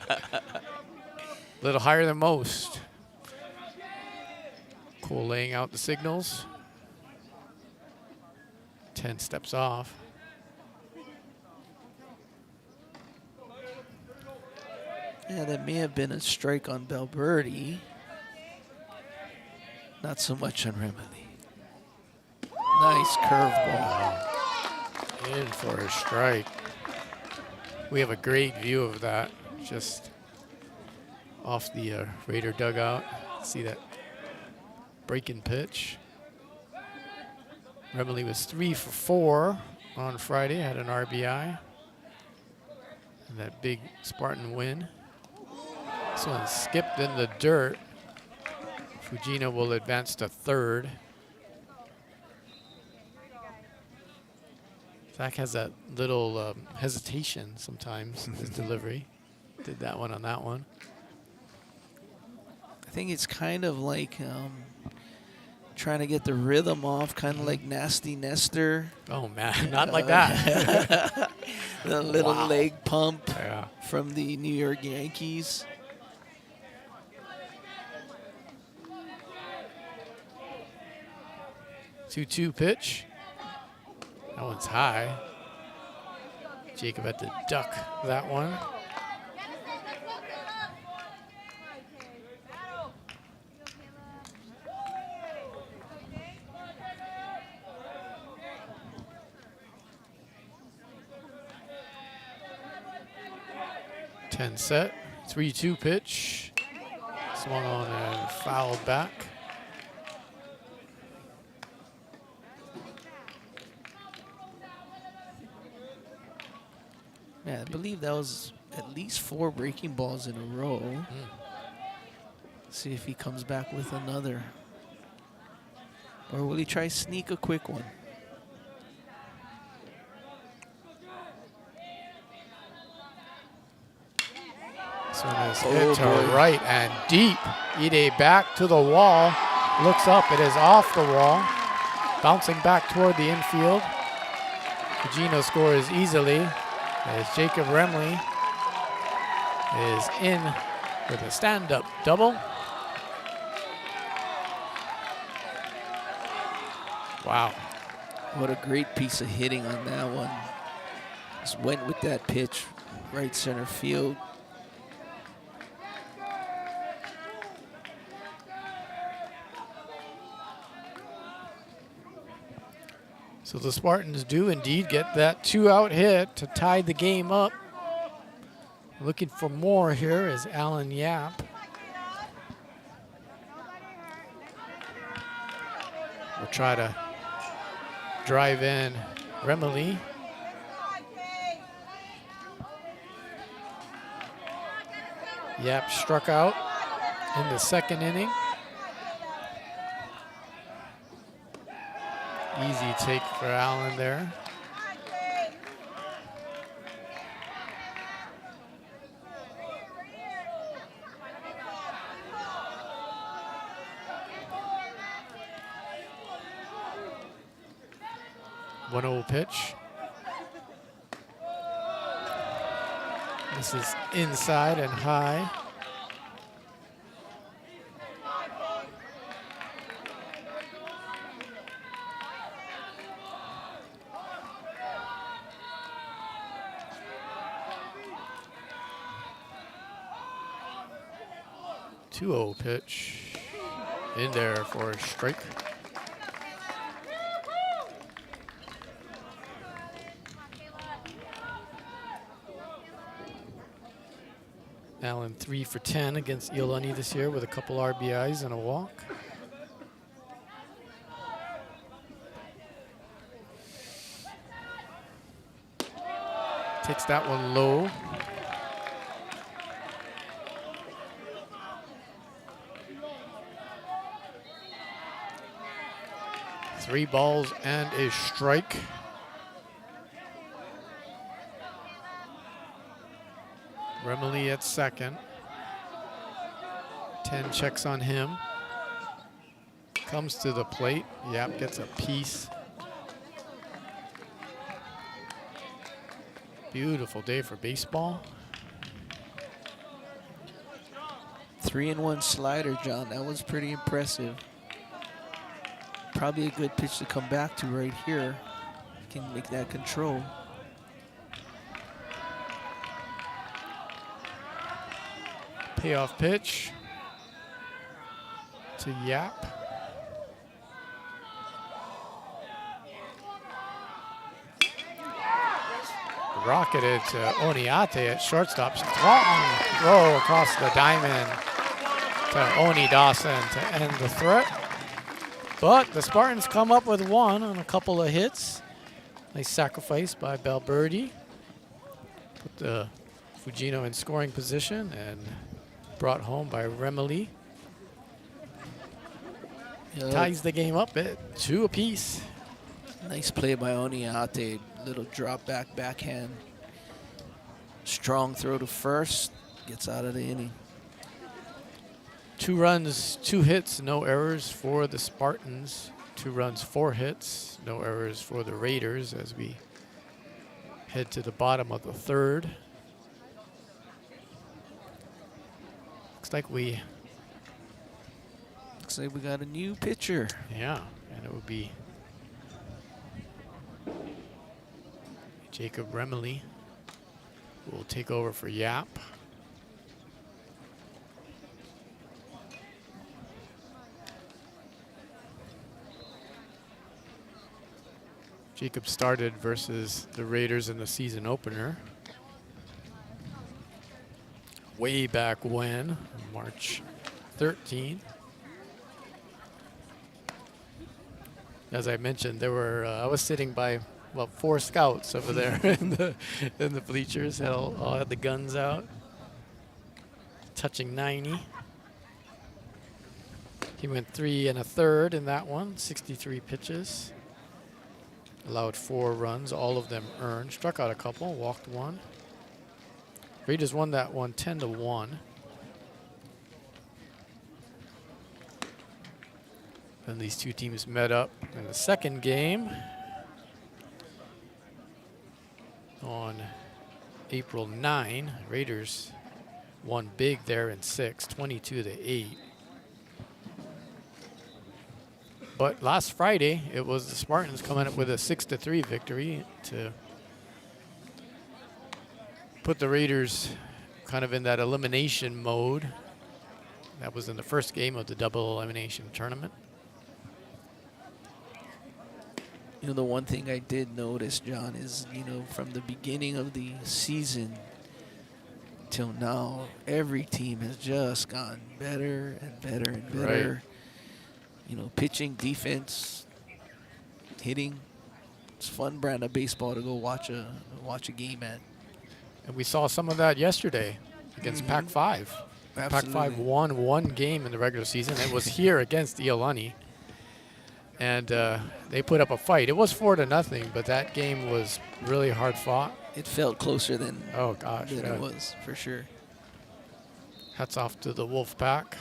little higher than most. Cole laying out the signals. 10 steps off. Yeah, that may have been a strike on Balberdi. Not so much on Remily. Nice curveball. In for a strike. We have a great view of that, just off the Raider dugout. See that breaking pitch. Remily was 3 for 4 on Friday, had an RBI. And that big Spartan win. This one skipped in the dirt. Fujino will advance to third. Zach has that little hesitation sometimes in his delivery. Did that one on that one. I think it's kind of like trying to get the rhythm off, kind of like Nasty Nestor. Oh, man, not like that. The little leg pump Yeah. from the New York Yankees. Two-two pitch. That one's high. Jacob had to duck that one. Ten set. 3-2 pitch. Swung on and fouled back. Yeah, I believe that was at least 4 breaking balls in a row. See if he comes back with another. Or will he try sneak a quick one? This one is hit to right and deep. Ide back to the wall. Looks up, it is off the wall. Bouncing back toward the infield. Fujino scores easily as Jacob Remley is in with a stand-up double. Wow. What a great piece of hitting on that one. Just went with that pitch, right center field. So the Spartans do indeed get that 2-out hit to tie the game up. Looking for more here is Alan Yap. We'll try to drive in Remley. Yap struck out in the second inning. Easy take for Allen there. One old pitch. This is inside and high. Two-0 pitch in there for a strike. Allen 3 for 10 against Iolani this year with a couple RBIs and a walk. Takes that one low. Three balls and a strike. Remley at second. 10 checks on him. Comes to the plate. Yap gets a piece. Beautiful day for baseball. 3-1 slider, John. That was pretty impressive. Probably a good pitch to come back to right here. Can make that control. Payoff pitch to Yap. Rocketed to Oniate at shortstop. Strong throw across the diamond to Oni Dawson to end the threat. But the Spartans come up with one on a couple of hits. Nice sacrifice by Balberti. Put the Fujino in scoring position and brought home by Remley. Ties the game up at 2 apiece. Nice play by Oniate. Little drop back backhand. Strong throw to first. Gets out of the inning. 2 runs, 2 hits, no errors for the Spartans. 2 runs, 4 hits, no errors for the Raiders as we head to the bottom of the 3rd. Looks like we got a new pitcher. Yeah, and it would be Jacob Remley who will take over for Yap. Jacob started versus the Raiders in the season opener way back when, March 13. As I mentioned, there were I was sitting by 4 scouts over there in the bleachers. All had the guns out, touching 90. He went 3 1/3 in that one, 63 pitches. Allowed 4 runs, all of them earned. Struck out a couple, walked 1. Raiders won that one 10-1. Then these 2 teams met up in the second game on April 9. Raiders won big there in 6, 22-8. But last Friday, it was the Spartans coming up with a 6-3 victory to put the Raiders kind of in that elimination mode. That was in the first game of the double elimination tournament. You know, the one thing I did notice, John, is, you know, from the beginning of the season till now, every team has just gotten better and better and better. Right. You know, pitching, defense, hitting. It's a fun brand of baseball to go watch a game at. And we saw some of that yesterday against Pac-5. Pac-5 won 1 game in the regular season. It was here against Iolani. And they put up a fight. It was 4-0, but that game was really hard fought. It felt closer than, than it was, for sure. Hats off to the Wolf Pack.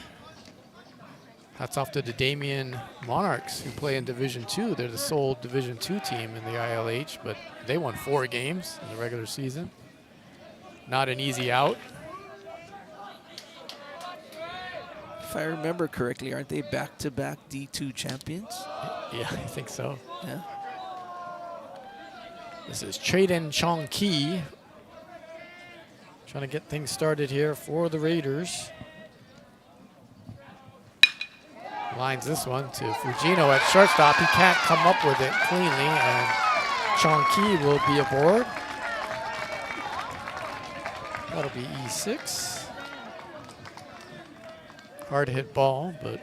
Hats off to the Damien Monarchs, who play in Division II. They're the sole Division II team in the ILH, but they won 4 games in the regular season. Not an easy out. If I remember correctly, aren't they back-to-back D2 champions? Yeah, I think so. Yeah. This is Traden Chong-Ki trying to get things started here for the Raiders. Lines this one to Fujino at shortstop. He can't come up with it cleanly, and Chong-Ki will be aboard. That'll be E6. Hard hit ball, but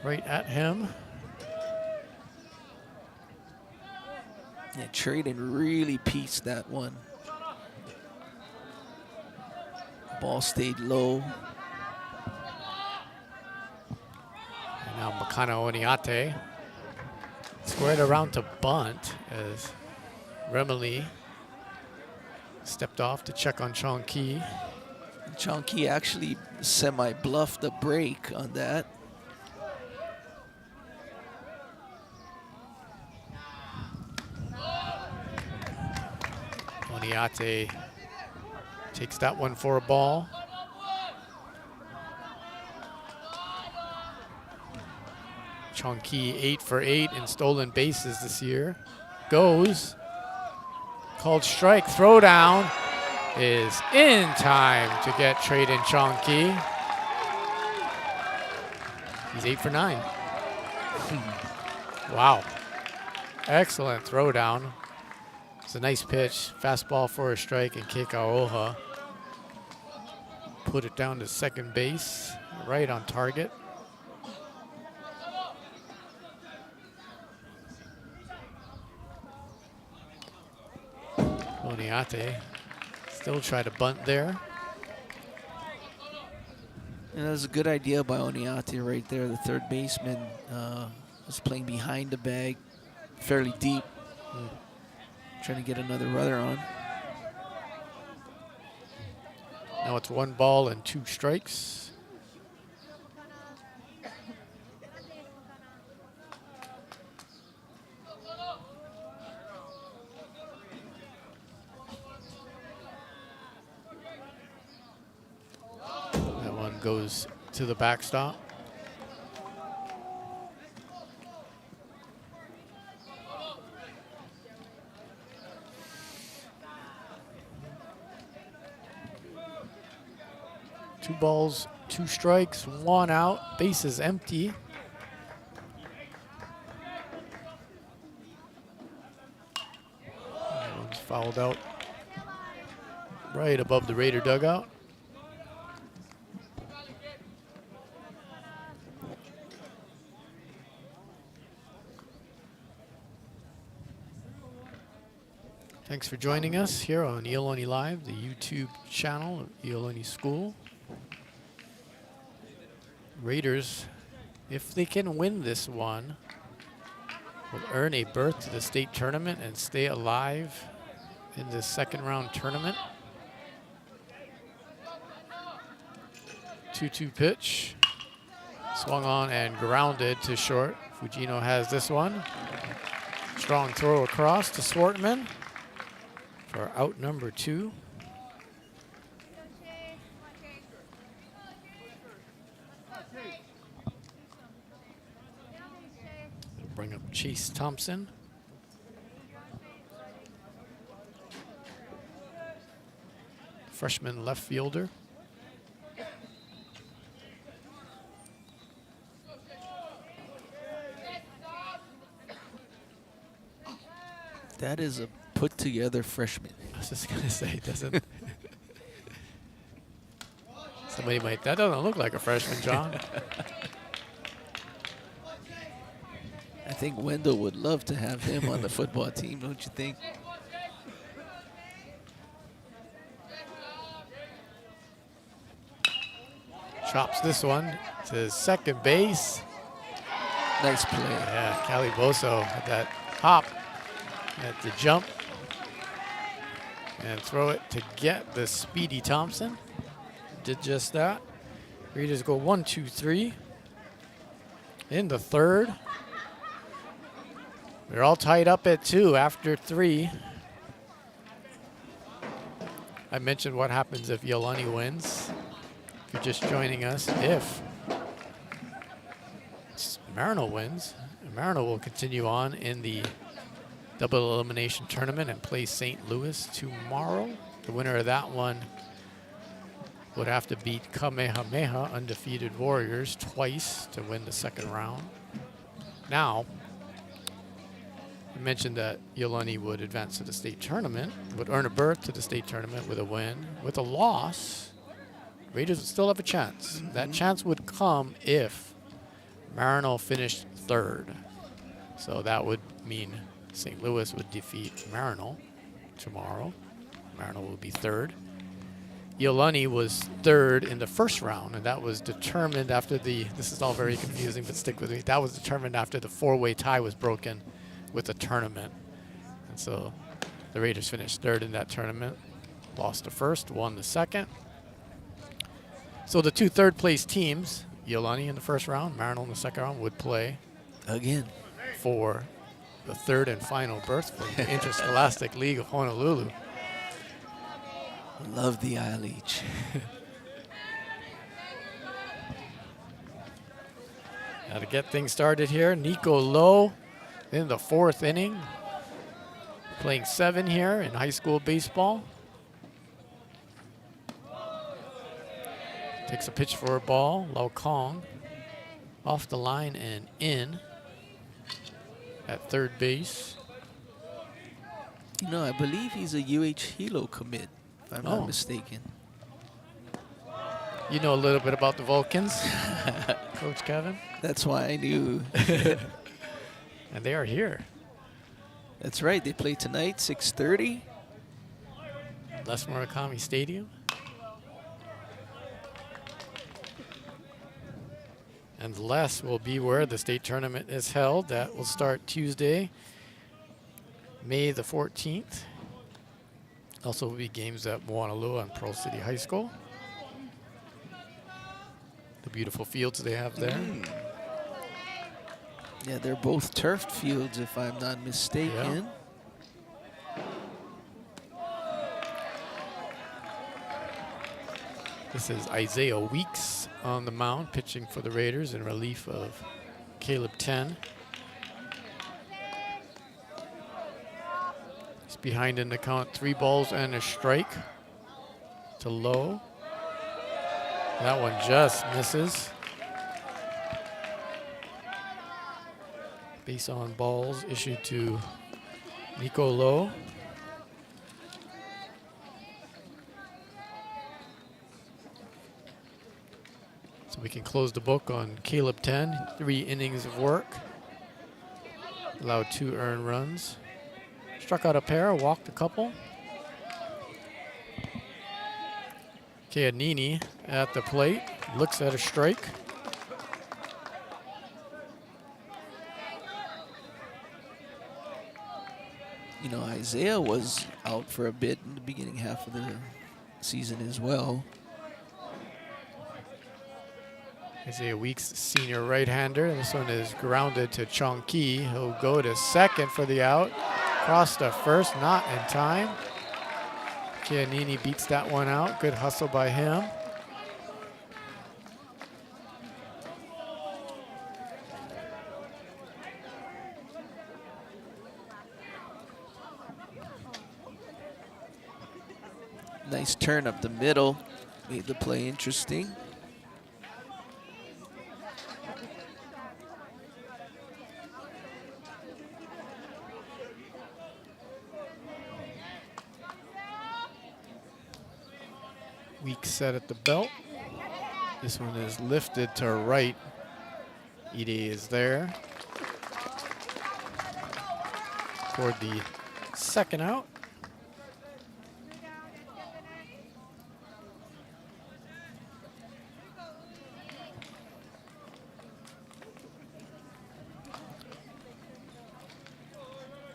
right at him. Yeah, Traden really pieced that one. Ball stayed low. And now Makano Oniate squared around to bunt as Remley stepped off to check on Chong-Ki. Chong-Ki actually semi-bluffed the break on that. Oniate takes that one for a ball. Chong-Ki 8 for 8 in stolen bases this year. Goes. Called strike. Throw down is in time to get Traden Chong-Ki. He's 8 for 9. Wow. Excellent throw down. It's a nice pitch. Fastball for a strike, and Keikaoha put it down to second base, right on target. Oniate still try to bunt there. And that was a good idea by Oniate right there. The third baseman was playing behind the bag, fairly deep, trying to get another runner on. Now it's 1 ball and 2 strikes. That one goes to the backstop. Two balls, 2 strikes, 1 out, base is empty. That one's fouled out right above the Raider dugout. Thanks for joining us here on Iolani Live, the YouTube channel of Iolani School. Raiders, if they can win this one, will earn a berth to the state tournament and stay alive in the second round tournament. 2-2 pitch. Swung on and grounded to short. Fujino has this one. Strong throw across to Swartman for out number 2. Bring up Chase Thompson. Freshman left fielder. That is a put-together freshman. I was just gonna say, doesn't somebody might, that doesn't look like a freshman, John. I think Wendell would love to have him on the football team, don't you think? Chops this one to second base. Nice play. Yeah, Caliboso had that hop at the jump. And throw it to get the speedy Thompson. Did just that. Raiders go 1, 2, 3. In the third. They're all tied up at 2 after 3. I mentioned what happens if Iolani wins. If you're just joining us, if Maryknoll wins, Maryknoll will continue on in the double elimination tournament and play St. Louis tomorrow. The winner of that one would have to beat Kamehameha, undefeated Warriors, twice to win the second round. Now, I mentioned that Iolani would advance to the state tournament, would earn a berth to the state tournament with a win. With a loss, Raiders would still have a chance. That chance would come if Maryknoll finished third. So that would mean St. Louis would defeat Maryknoll tomorrow. Maryknoll would be third. Iolani was third in the first round, and that was determined after the, this is all very confusing, but stick with me. That was determined after the 4-way tie was broken with the tournament. And so the Raiders finished third in that tournament, lost the first, won the second. So the 2 third-place teams, Iolani in the first round, Maryknoll in the second round, would play again for the third and final berth for the Interscholastic League of Honolulu. Love the ILH. Now to get things started here, Nico Lowe in the 4th inning, playing 7 here in high school baseball. Takes a pitch for a ball, Lau Kong, off the line and in at third base. You know, I believe he's a UH Hilo commit, if I'm not mistaken. You know a little bit about the Vulcans, Coach Kevin? That's why I knew. And they are here. That's right. They play tonight, 6:30. Les Murakami Stadium. And Les will be where the state tournament is held. That will start Tuesday, May the 14th. Also will be games at Moanalua and Pearl City High School. the beautiful fields they have there. Yeah, they're both turfed fields, if I'm not mistaken. This is Isaiah Weeks on the mound, pitching for the Raiders in relief of Caleb 10. He's behind in the count, 3 balls and a strike to Lowe. That one just misses. Base on balls issued to Nico Lowe. So we can close the book on Caleb 10, 3 innings of work. Allowed 2 earned runs. Struck out a pair, walked a couple. Chianini at the plate, looks at a strike. You know, Isaiah was out for a bit in the beginning half of the season as well. Isaiah Weeks, senior right-hander. This one is grounded to Chong Ki. He'll go to second for the out. Cross to first, not in time. Chianini beats that one out. Good hustle by him. Nice turn up the middle. Made the play interesting. Weak set at the belt. This one is lifted to right. Ide is there. Toward the second out.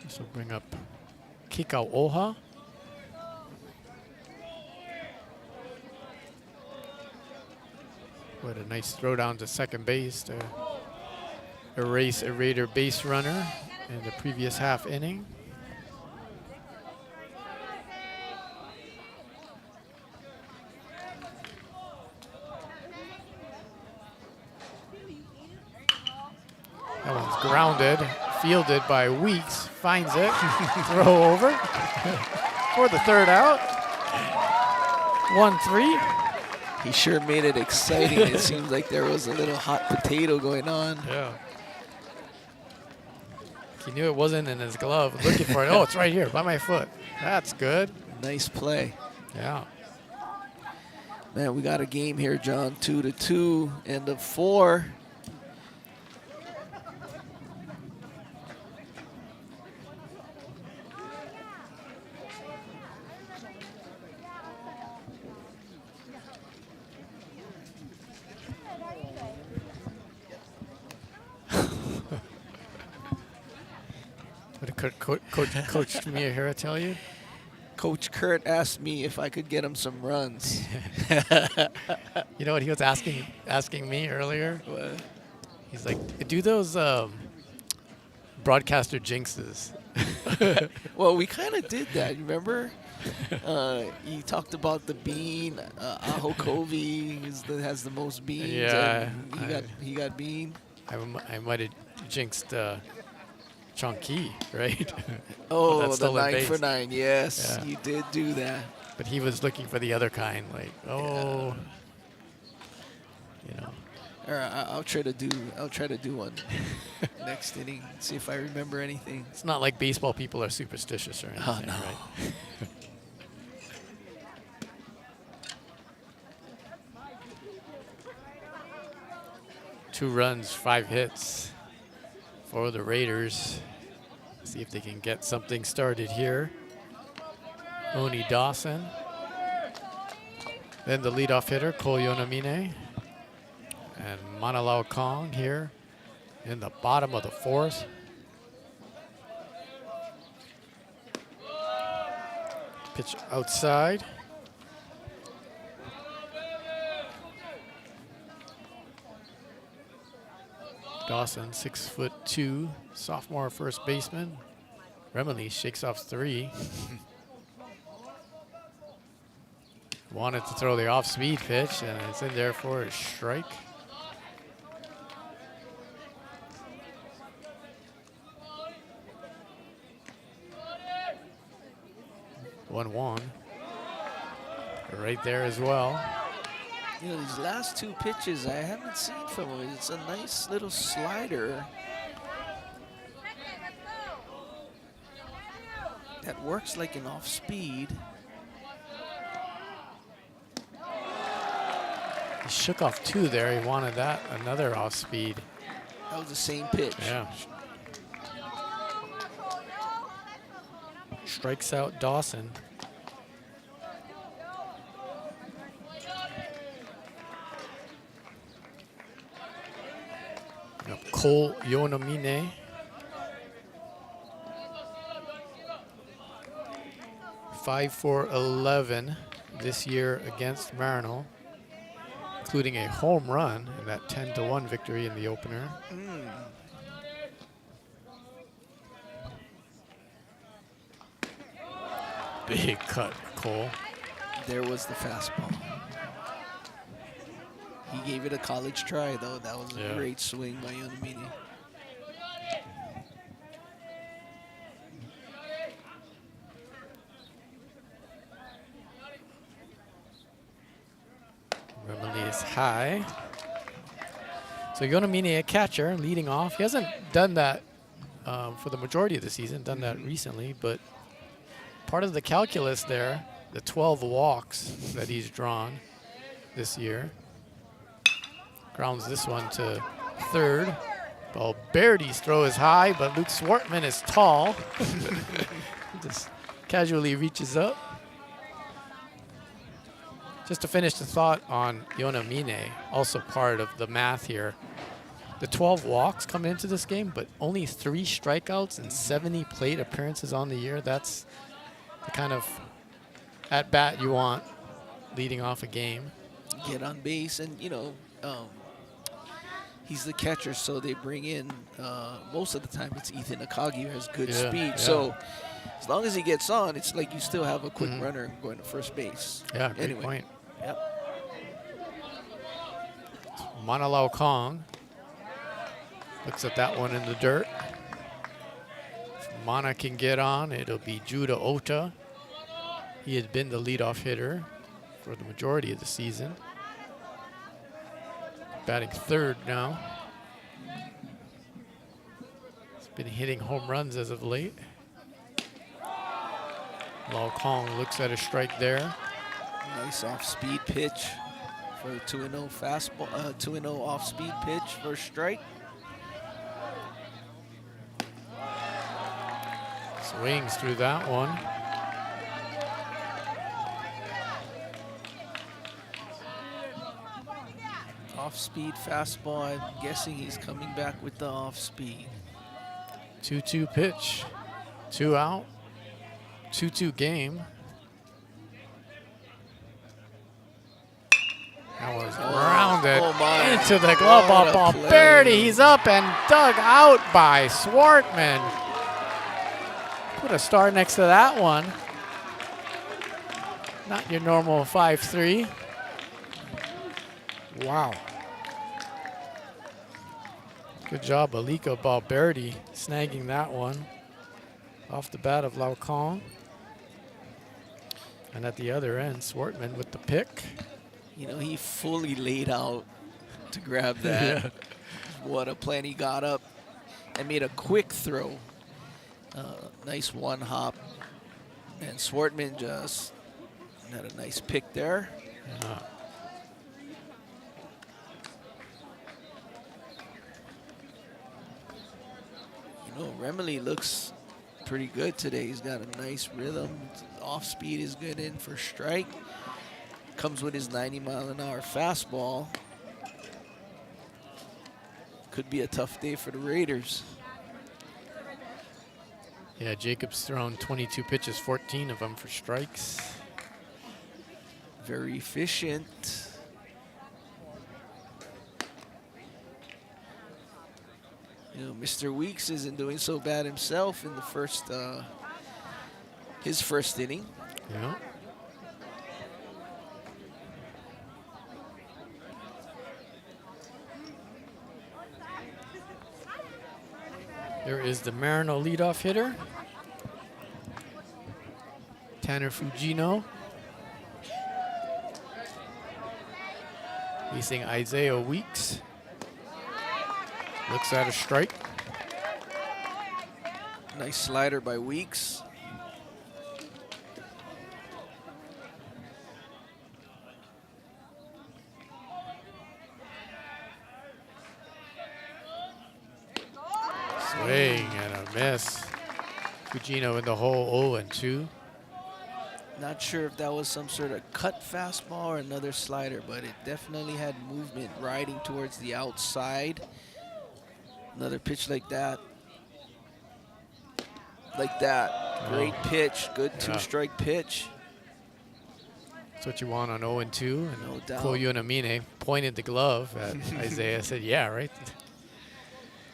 This will bring up Kikau Oha. What a nice throw down to second base to erase a Raider base runner in the previous half inning. That one's grounded, fielded by Weeks, finds it, throw over for the third out. 1-3. He sure made it exciting. It seems like there was a little hot potato going on. Yeah. He knew it wasn't in his glove, looking for it. Oh, it's right here by my foot. That's good. Nice play. Yeah. Man, we got a game here, John. 2-2, end of 4. What did Coach Miyahira tell you? Coach Kurt asked me if I could get him some runs. You know what he was asking me earlier? What? He's like, do those broadcaster jinxes. Well, we kind of did that, remember? He talked about the bean. Aho Covey has the most beans. Yeah. He got bean. I might have jinxed Chonky, right? Oh, the stolen 9 base. for 9. Yes, Yeah. you did do that. But he was looking for the other kind, like, oh, you know. All right, I'll try to do one next inning. See if I remember anything. It's not like baseball people are superstitious or anything, Oh, no. right? 2 runs, 5 hits for the Raiders. See if they can get something started here. Oni Dawson. Then the leadoff hitter, Cole Yonamine. And Manalao Kong here in the bottom of the 4th. Pitch outside. Dawson, 6'2", sophomore first baseman. Remily shakes off 3. Wanted to throw the off-speed pitch, and it's in there for a strike. One. Right there as well. You know, these last 2 pitches I haven't seen from him. It's a nice little slider that works like an off-speed. He shook off 2 there. He wanted that, another off-speed. That was the same pitch. Yeah. Strikes out Dawson. Cole Yonomine. 5-for-11 this year against Maryknoll, including a home run in that 10-1 victory in the opener. Big cut, Cole. There was the fastball. He gave it a college try, though. That was a great swing by Yonomine. Remily is high. So Yonomine, a catcher, leading off. He hasn't done that for the majority of the season, done that recently, but part of the calculus there, the 12 walks that he's drawn this year. Grounds this one to third. Balberti's throw is high, but Luke Swartman is tall. Just casually reaches up. Just to finish the thought on Yonomine, also part of the math here. The 12 walks coming into this game, but only 3 strikeouts and 70 plate appearances on the year. That's the kind of at-bat you want leading off a game. Get on base, and, you know, he's the catcher, so they bring in, most of the time, it's Ethan Akagi who has good speed. So as long as he gets on, it's like you still have a quick runner going to first base. Yeah, great point. Yep. Manalao Kong looks at that one in the dirt. If Mana can get on, it'll be Judah Ota. He had been the leadoff hitter for the majority of the season. Batting third now. He's been hitting home runs as of late. Lao Kong looks at a strike there. Nice off-speed pitch for a 2-0 fastball, 2-0 off-speed pitch for a strike. Swings through that one. Off-speed fastball. I'm guessing he's coming back with the off-speed. 2-2 pitch. 2 out. 2-2 game. That was rounded into the glove of Balberti. He's up and dug out by Swartman. Put a star next to that one. Not your normal 5-3. Wow. Good job, Aliko Balberti, snagging that one off the bat of Lao Kong. And at the other end, Swartman with the pick. You know, he fully laid out to grab that. What a plan. He got up and made a quick throw. Nice one hop. And Swartman just had a nice pick there. You know, Remily looks pretty good today. He's got a nice rhythm. Off speed is good in for strike. Comes with his 90-mile-an-hour fastball. Could be a tough day for the Raiders. Yeah, Jacob's thrown 22 pitches, 14 of them for strikes. Very efficient. Mr. Weeks isn't doing so bad himself in the first, his first inning. Yeah. There is the Maryknoll leadoff hitter, Tanner Fujino. Facing Isaiah Weeks. Looks at a strike. Nice slider by Weeks. Swing and a miss. Fujino in the hole, 0-2. Not sure if that was some sort of cut fastball or another slider, but it definitely had movement riding towards the outside. Another pitch like that. Like that. Great pitch. Good two-strike pitch. That's what you want on 0-2. And No doubt. Koyo Namine pointed the glove at Isaiah, said, yeah, right?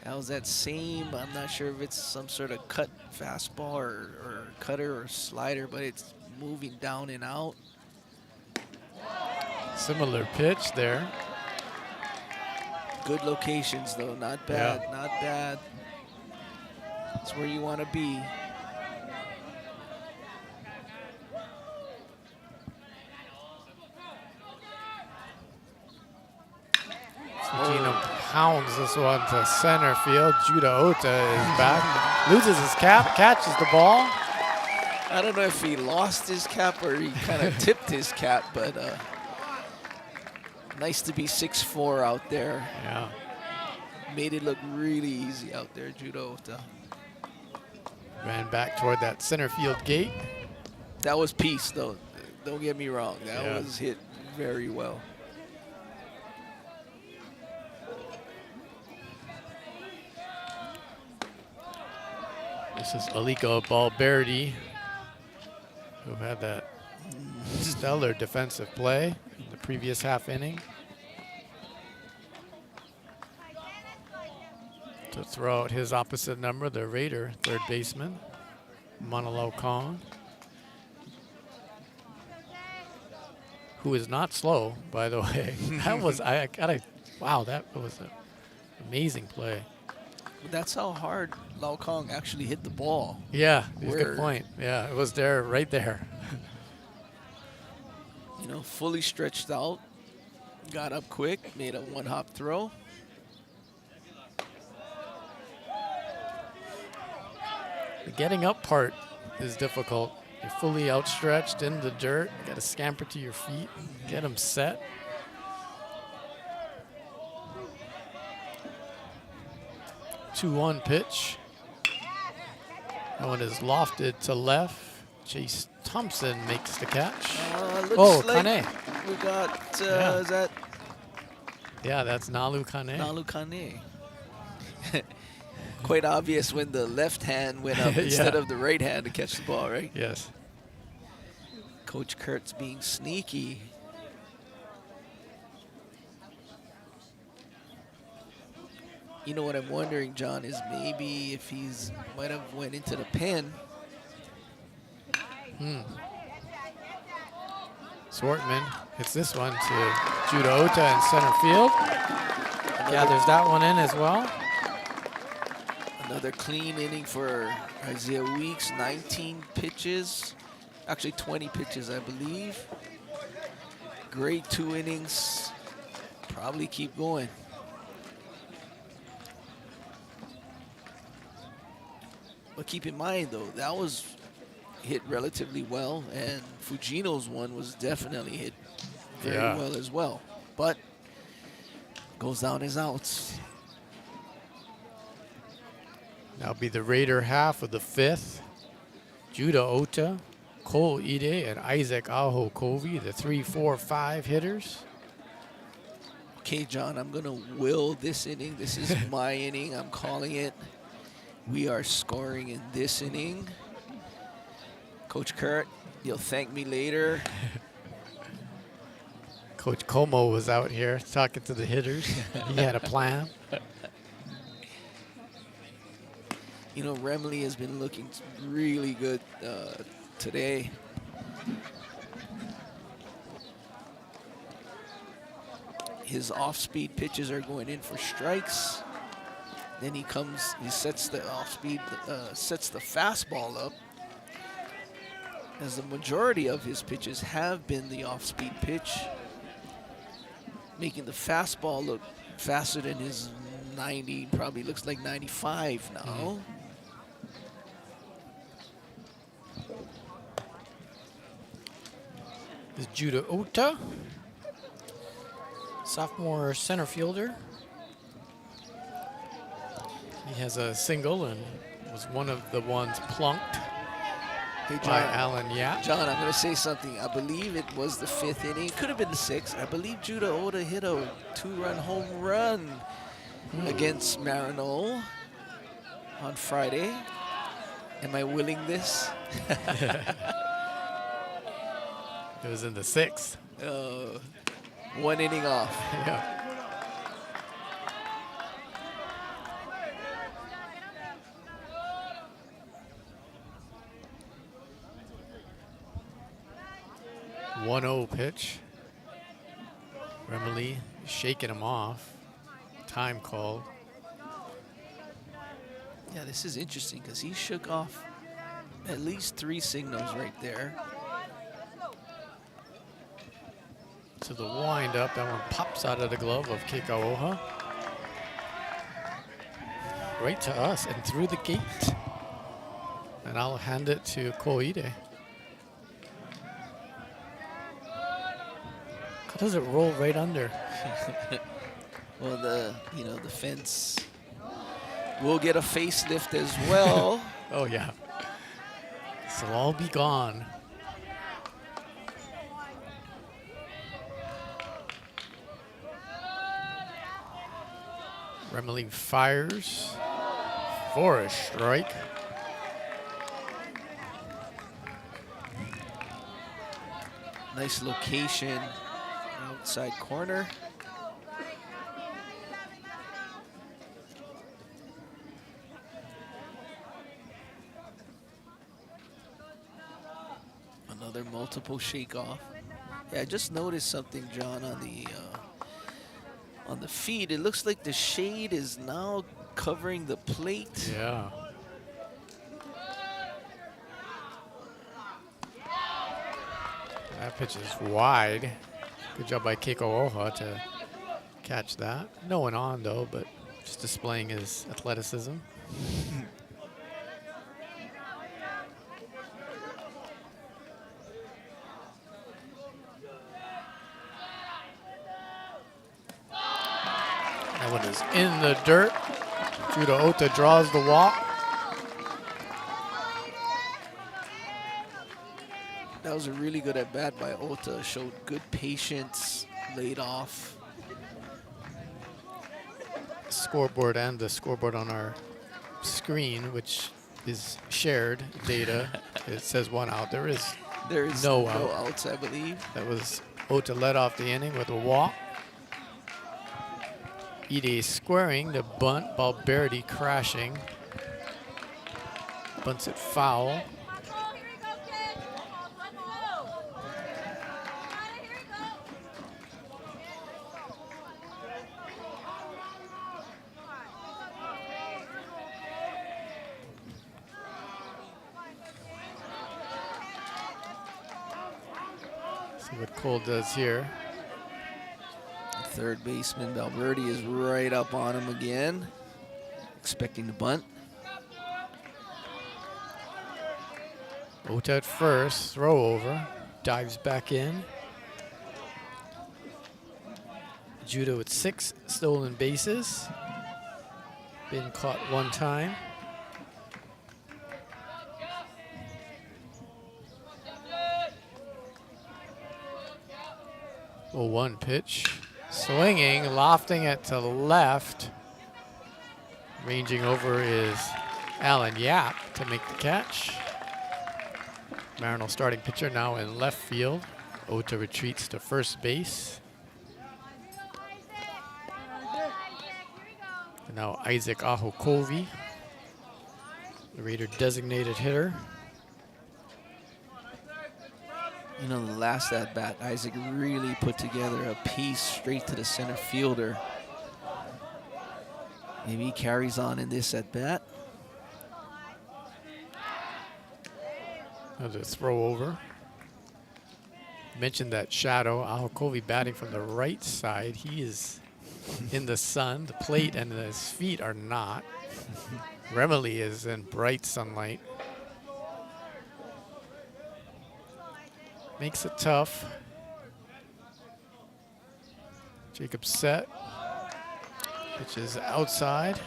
That was that same, I'm not sure if it's some sort of cut fastball or cutter or slider, but it's moving down and out. Similar pitch there. Good locations, though. Not bad. Not bad. That's where you want to be. Fujino pounds this one to center field. Judah Ota is back. Loses his cap, catches the ball. I don't know if he lost his cap or he kind of tipped his cap, but nice to be 6'4" out there. Yeah. Made it look really easy out there, Judah Ota. Ran back toward that center field gate. That was peace, though. Don't get me wrong. That was hit very well. This is Aliko Balberdi, who had that stellar defensive play in the previous half inning. To throw out his opposite number, the Raider third baseman, Manalo Kong, who is not slow, by the way. That was, wow, that was an amazing play. That's how hard Lau Kong actually hit the ball. Yeah, that's a good point. Yeah, it was there, right there. You know, fully stretched out, got up quick, made a one-hop throw. The getting up part is difficult. You're fully outstretched in the dirt. You got to scamper to your feet, get them set. Two-one pitch. That one is lofted to left. Chase Thompson makes the catch. Looks like Kane. we got, is that? Yeah, that's Nalu Kane. Nalu Kane. Quite obvious when the left hand went up instead of the right hand to catch the ball, right? Yes. Coach Kurt's being sneaky. You know what I'm wondering, John, is maybe if he's might have went into the pen. Swartman hits this one to Judah Ota in center field. Gathers that one in as well. Another clean inning for Isaiah Weeks, 19 pitches. Actually 20 pitches, I believe. Great 2 innings. Probably keep going. But keep in mind, though, that was hit relatively well, and Fujino's one was definitely hit very well as well. But goes down as outs. That'll be the Raider half of the 5th. Judah Ota, Cole Ide, and Isaac Aho Covey, the 3, 4, 5 hitters. Okay, John, I'm going to will this inning. This is my inning. I'm calling it. We are scoring in this inning. Coach Kurt, you'll thank me later. Coach Como was out here talking to the hitters. He had a plan. You know, Remley has been looking really good today. His off-speed pitches are going in for strikes. Then he sets the off-speed, sets the fastball up. As the majority of his pitches have been the off-speed pitch, making the fastball look faster than his 90, probably looks like 95 now. Is Judah Ota, sophomore center fielder. He has a single and was one of the ones plunked Hey, by Alan Yap. John, I'm going to say something. I believe it was the 5th inning. It could have been the 6th. I believe Judah Ota hit a 2-run home run against Maryknoll on Friday. Am I willing this? It was in the 6th. 1 inning off. Yeah. One-0 pitch. Remley shaking him off. Time called. Yeah, this is interesting because he shook off at least 3 signals right there. To the wind-up, that one pops out of the glove of Kekaoha. Right to us and through the gate. And I'll hand it to Koide. How does it roll right under? Well, the fence will get a facelift as well. Oh, yeah. This will all be gone. Remley fires for a strike. Nice location, outside corner. Another multiple shake off. Yeah, I just noticed something, John, on the feed. It looks like the shade is now covering the plate. Yeah. That pitch is wide. Good job by Kekaoha to catch that. No one on, though, but just displaying his athleticism. That one is in the dirt. Judah Ota draws the walk. That was a really good at-bat by Ota. Showed good patience, laid off. Scoreboard and the scoreboard on our screen, which is shared data. It says 1 out. There is no outs, I believe. That was Ota led off the inning with a walk. Ide squaring the bunt, Balberti crashing. Bunts it foul. See what Cole does here. Third baseman Balberti is right up on him again, expecting the bunt. Ota at first, throw over, dives back in. Judah with 6 stolen bases. Been caught 1 time. Oh, 1 pitch. Swinging, lofting it to the left. Ranging over is Alan Yap to make the catch. Maryknoll starting pitcher now in left field. Ota retreats to first base. And now Isaac Ahokovi the Raider designated hitter. You know, the last at-bat, Isaac really put together a piece straight to the center fielder. Maybe he carries on in this at-bat. Another throw over. Mentioned that shadow. Ahokovi batting from the right side. He is in the sun. The plate and his feet are not. Remily is in bright sunlight. Makes it tough. Jacob set. Which is outside.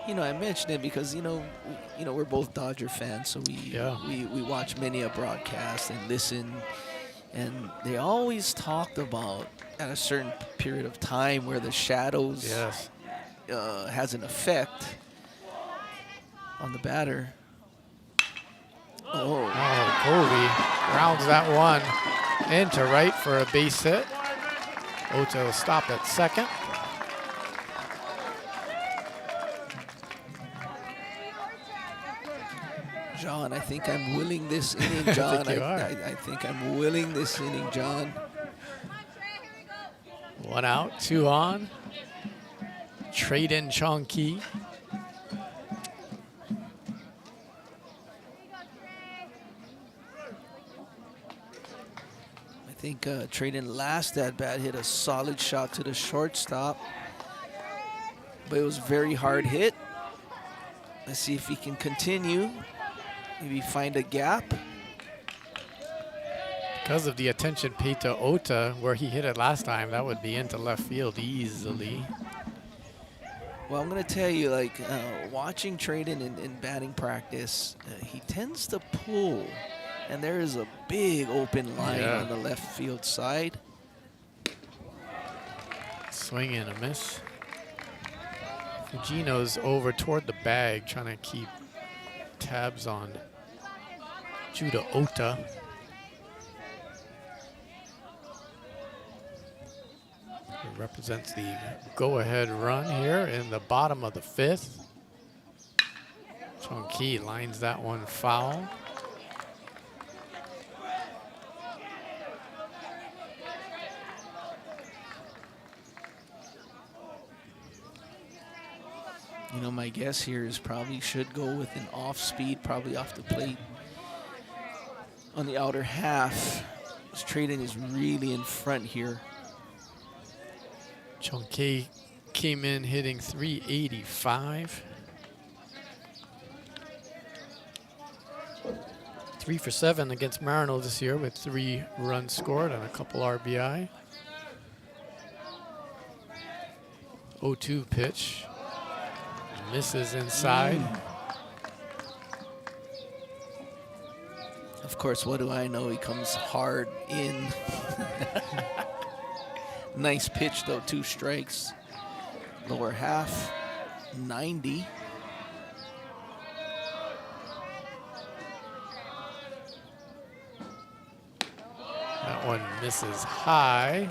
You know, I mentioned it because, you know, we're both Dodger fans, so we watch many a broadcast and listen. And they always talked about at a certain period of time where the shadows has an effect on the batter. Oh, Covey grounds that one into right for a base hit. Ota will stop at second. John, I think I'm willing this inning, John. I think I'm willing this inning, John. 1 out, 2 on. Trade in Chongqi. I think Trayden last at bat hit a solid shot to the shortstop, but it was very hard hit. Let's see if he can continue. Maybe find a gap. Because of the attention paid to Ota, where he hit it last time, that would be into left field easily. Well, I'm going to tell you, like, watching Trayden in batting practice, he tends to pull, and there is a big open line on the left field side. Swing and a miss. Fujino's over toward the bag, trying to keep tabs on Judah Ota. It represents the go-ahead run here in the bottom of the 5th. Chongqi lines that one foul. You know, my guess here is probably should go with an off speed, probably off the plate on the outer half. This Trayden is really in front here. Chongqi came in hitting .385. 3 for 7 against Maryknoll this year with 3 runs scored and a couple RBI. 0-2 pitch. Misses inside. Of course, what do I know? He comes hard in. Nice pitch, though, 2 strikes. Lower half, 90. That one misses high.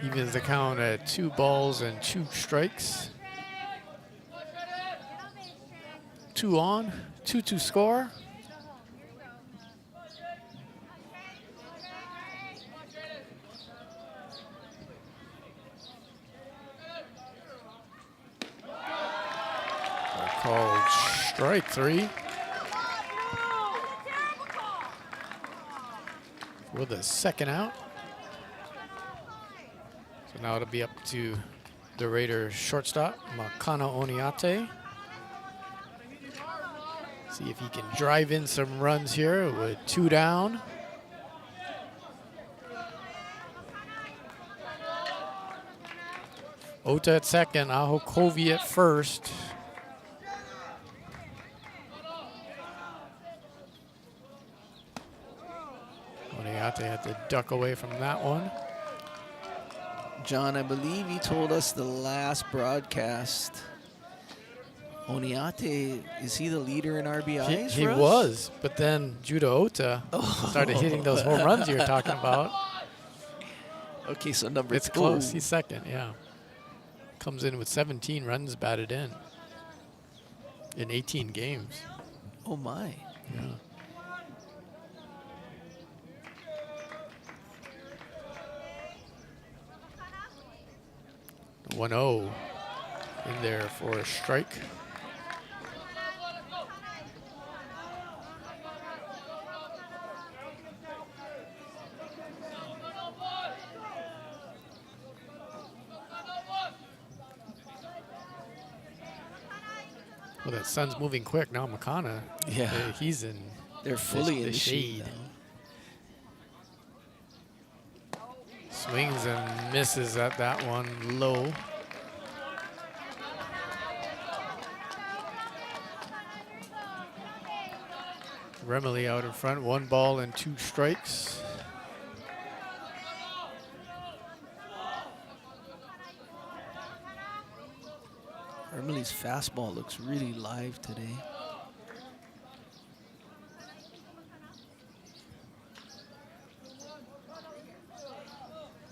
Evens the count at 2 balls and 2 strikes. 2 on, 2-2 score. Called strike 3. For the second out. So now it'll be up to the Raiders shortstop, Makana Oniate. See if he can drive in some runs here with 2 down. Ota at second, Ahokovi at first. Oniate had to duck away from that one. John, I believe you told us the last broadcast. Oniate, is he the leader in RBIs? He was, but then Judah Ota started hitting those home runs you were talking about. Okay, so number 2. It's close. He's second, yeah. Comes in with 17 runs batted in. in 18 games. Oh, my. Yeah. 1-0 in there for a strike. Well, that sun's moving quick now. Makana, Yeah. he's in. They're fully in the the shade. Swings and misses at that one low. Remily out in front, 1 ball and 2 strikes. Remily's fastball looks really live today.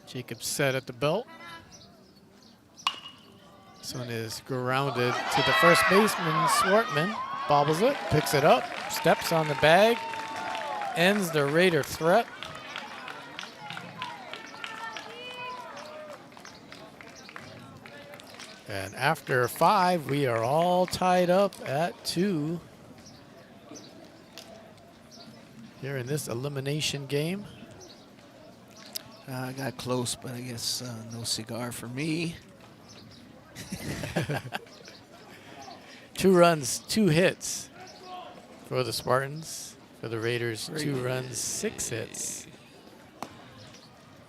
Jacob set at the belt. This one is grounded to the first baseman, Swartman. Bobbles it, picks it up, steps on the bag, ends the Raider threat. And after 5, we are all tied up at 2 here in this elimination game. I got close, but I guess no cigar for me. 2 runs, 2 hits for the Spartans. For the Raiders, 2 runs, 6 hits.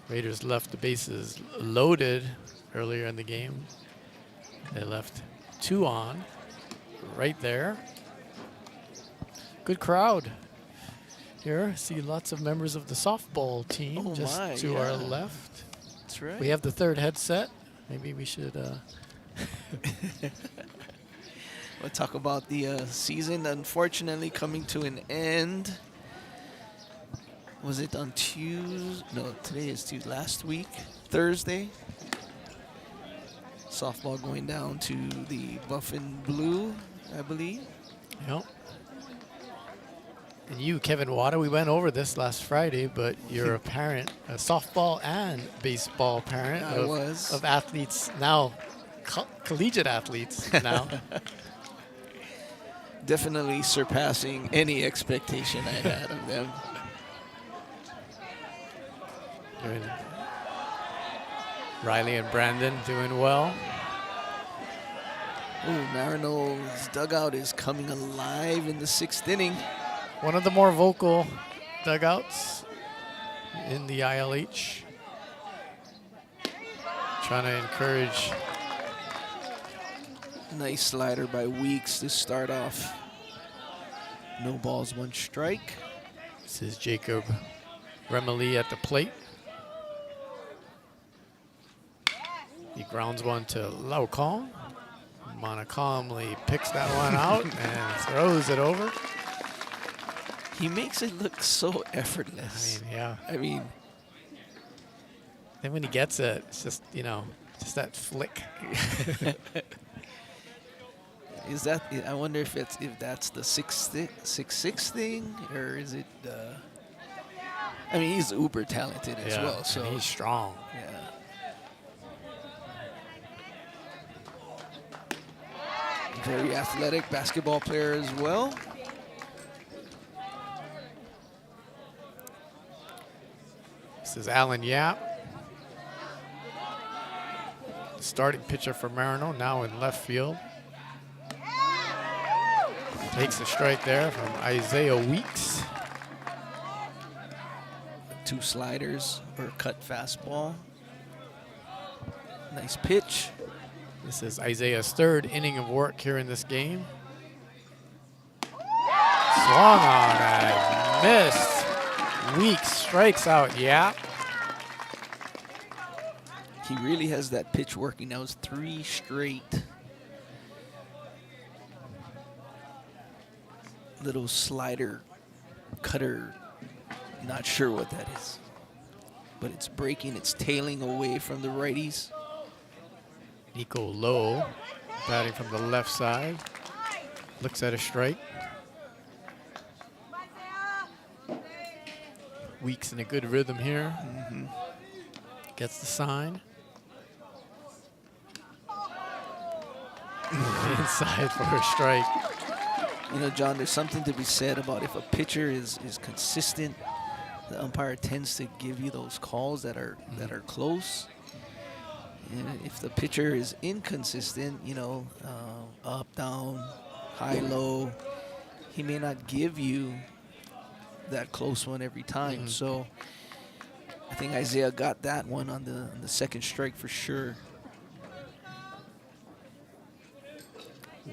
Raiders left the bases loaded earlier in the game. They left 2 on right there. Good crowd here. See lots of members of the softball team to our left. That's right. We have the 3rd headset. Maybe we should. We'll talk about the season, unfortunately, coming to an end. Was it on Tuesday? No, today is Tuesday. Last week, Thursday. Softball going down to the Buff and Blue, I believe. Yep. And you, Kevin Wada, we went over this last Friday, but you're a parent, a softball and baseball parent of athletes now, collegiate athletes now. Definitely surpassing any expectation I had of them. Riley and Brandon doing well. Oh, Maryknoll's dugout is coming alive in the 6th inning. One of the more vocal dugouts in the ILH. Trying to encourage. Nice slider by Weeks to start off. No balls, 1 strike. This is Jacob Remily at the plate. He grounds one to Laucon. Mana calmly picks that one out and throws it over. He makes it look so effortless. I mean, yeah. I mean, then when he gets it, it's just, just that flick. is that? I wonder if that's the 6'6" thing, or is it? I mean, he's uber talented as well. So and he's strong. Yeah. Very athletic basketball player as well. This is Alan Yap. The starting pitcher for Maryknoll, now in left field. Takes a strike there from Isaiah Weeks. 2 sliders or cut fastball. Nice pitch. This is Isaiah's 3rd inning of work here in this game. Swung on and missed. Weeks strikes out Yap. He really has that pitch working. That was 3 straight. Little slider, cutter. Not sure what that is. But it's breaking, it's tailing away from the righties. Nico Lowe batting from the left side. Looks at a strike. Weeks in a good rhythm here. Gets the sign. Inside for a strike. You know, John, there's something to be said about if a pitcher is consistent, the umpire tends to give you those calls that are close. And if the pitcher is inconsistent, you know, up, down, high, low, he may not give you that close one every time. So I think Isaiah got that one on the second strike for sure.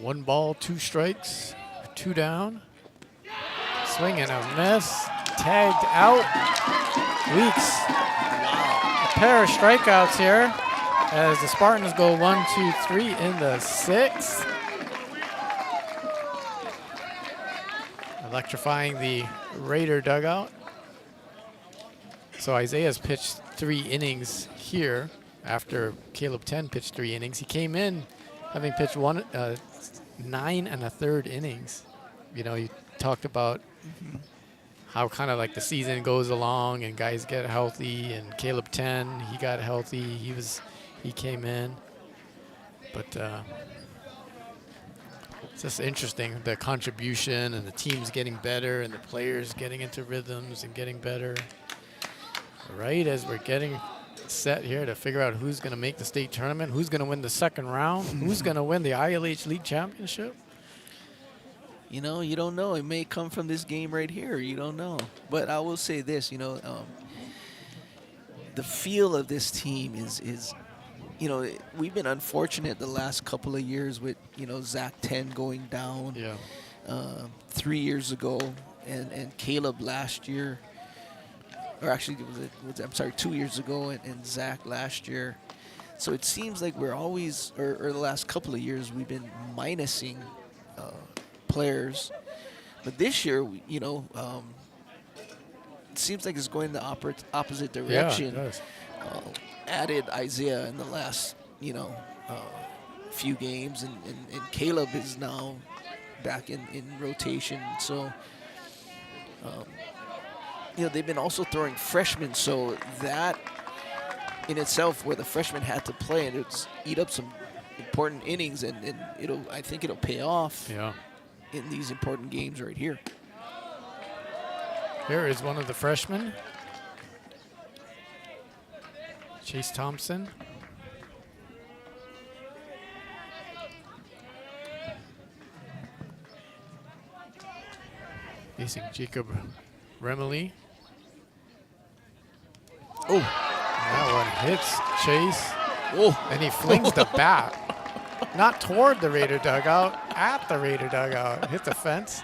1 ball, 2 strikes, 2 down. Swing and a miss. Tagged out. Weeks. A pair of strikeouts here as the Spartans go 1, 2, 3 in the 6th. Electrifying the Raider dugout. So Isaiah's pitched 3 innings here after Caleb 10 pitched 3 innings. He came in having pitched 9 1/3 innings. You know, you talked about how kind of like the season goes along and guys get healthy, and Caleb 10, he got healthy. He came in. But it's just interesting, the contribution and the teams getting better and the players getting into rhythms and getting better. Right as we're getting set here to figure out who's going to make the state tournament, who's going to win the second round, who's going to win the ILH League Championship. You know, you don't know. It may come from this game right here. You don't know. But I will say this, you know, the feel of this team is, you know, we've been unfortunate the last couple of years with, you know, Zach 10 going down 3 years ago and Caleb last year. Or actually, I'm sorry, 2 years ago and Zach last year. So it seems like we're always, or the last couple of years, we've been minusing players. But this year, you know, it seems like it's going the opposite direction. Yeah, it does. Added Isaiah in the last, you know, few games, and Caleb is now back in rotation. So, you know, they've been also throwing freshmen, so that in itself, where the freshmen had to play, and it's eat up some important innings, and I think it'll pay off in these important games right here. Here is one of the freshmen, Chase Thompson. Facing Jacob Remily. Oh, that one hits Chase. Oh, and he flings the bat, not toward the Raider dugout, at the Raider dugout. Hit the fence.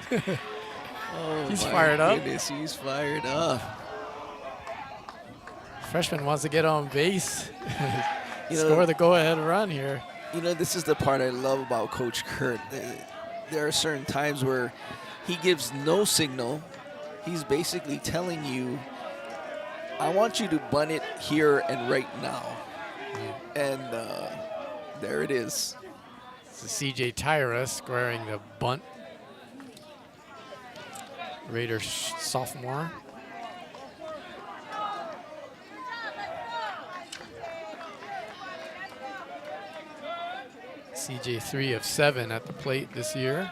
oh, He's fired up. Goodness, he's fired up. Freshman wants to get on base, You know, score the go-ahead run here. You know, this is the part I love about Coach Kurt. There are certain times where he gives no signal. He's basically telling you, I want you to bunt it here and right now. And there it is. It's CJ Tyra squaring the bunt. Raiders sophomore. CJ 3 of 7 at the plate this year.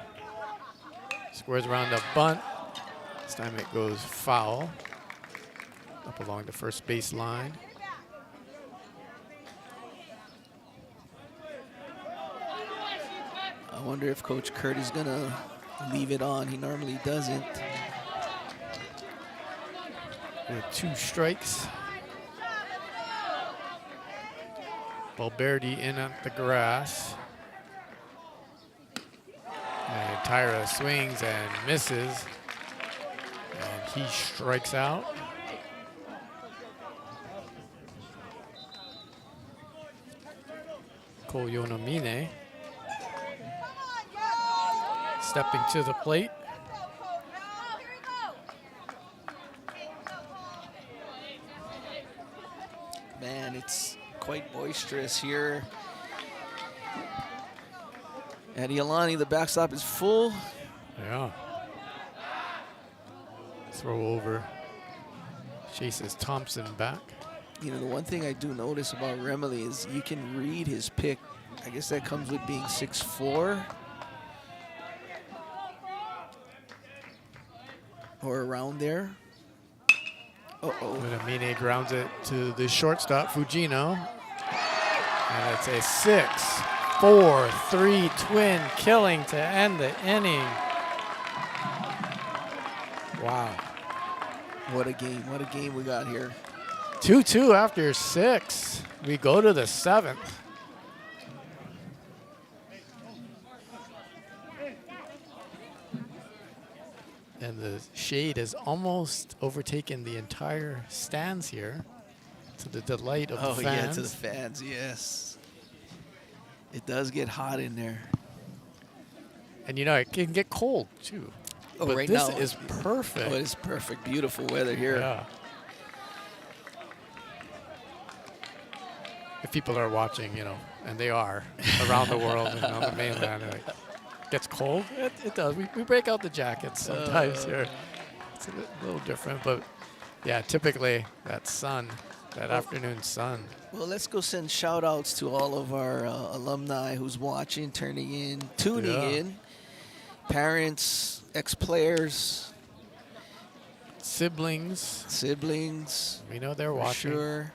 Squares around the bunt. This time it goes foul. Up along the first base line. I wonder if Coach Kurt is going to leave it on. He normally doesn't. With 2 strikes. Valverde in at the grass. And Tyra swings and misses. And he strikes out. Cole Yonomine stepping to the plate. Man, it's quite boisterous here. At Iolani, the backstop is full. Yeah. Throw over. Chases Thompson back. You know, the one thing I do notice about Remily is you can read his pick. I guess that comes with being 6'4". Or around there. Uh-oh. Minamine grounds it to the shortstop, Fujino. And it's a 6-4-3 twin killing to end the inning. Wow. What a game. What a game we got here. 2-2 after 6. We go to the 7th. And the shade has almost overtaken the entire stands here, to the delight of the fans. Yeah, to the fans, yes. It does get hot in there. And you know, it can get cold too. Oh, but right this now is perfect. Oh, it's perfect. Beautiful weather here. Yeah. If people are watching, you know, and they are around the world and on the mainland, it gets cold. It does. We break out the jackets sometimes here. It's a little different, but yeah, typically that sun, that afternoon sun. Well, let's go send shout outs to all of our alumni who's watching, turning in, tuning in. Parents, ex-players. Siblings. We know they're watching. Sure.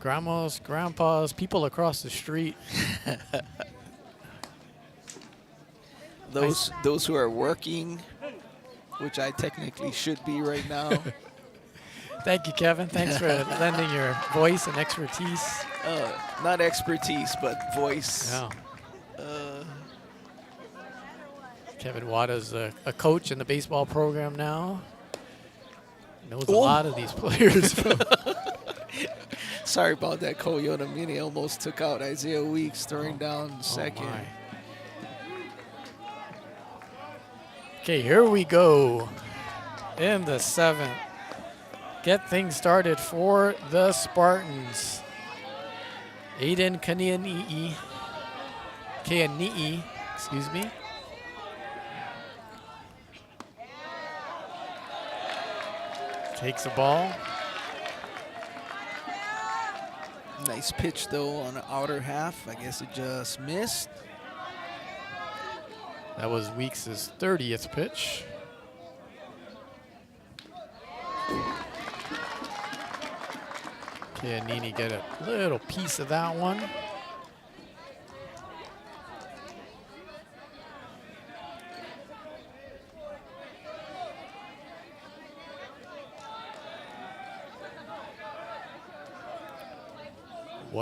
Grandmas, grandpas, people across the street. Those who are working, which I technically should be right now. Thank you, Kevin. Thanks for lending your voice and expertise. Not expertise, but voice. Yeah. Kevin Wada's a coach in the baseball program now. Knows a lot of these players. Sorry about that, Koyota Mini almost took out Isaiah Weeks, throwing down second. Oh, okay, here we go in the 7th. Get things started for the Spartans. Aiden Kaniani'i, excuse me. Takes the ball. Nice pitch, though, on the outer half. I guess it just missed. That was Weeks' 30th pitch. Kianini get a little piece of that one.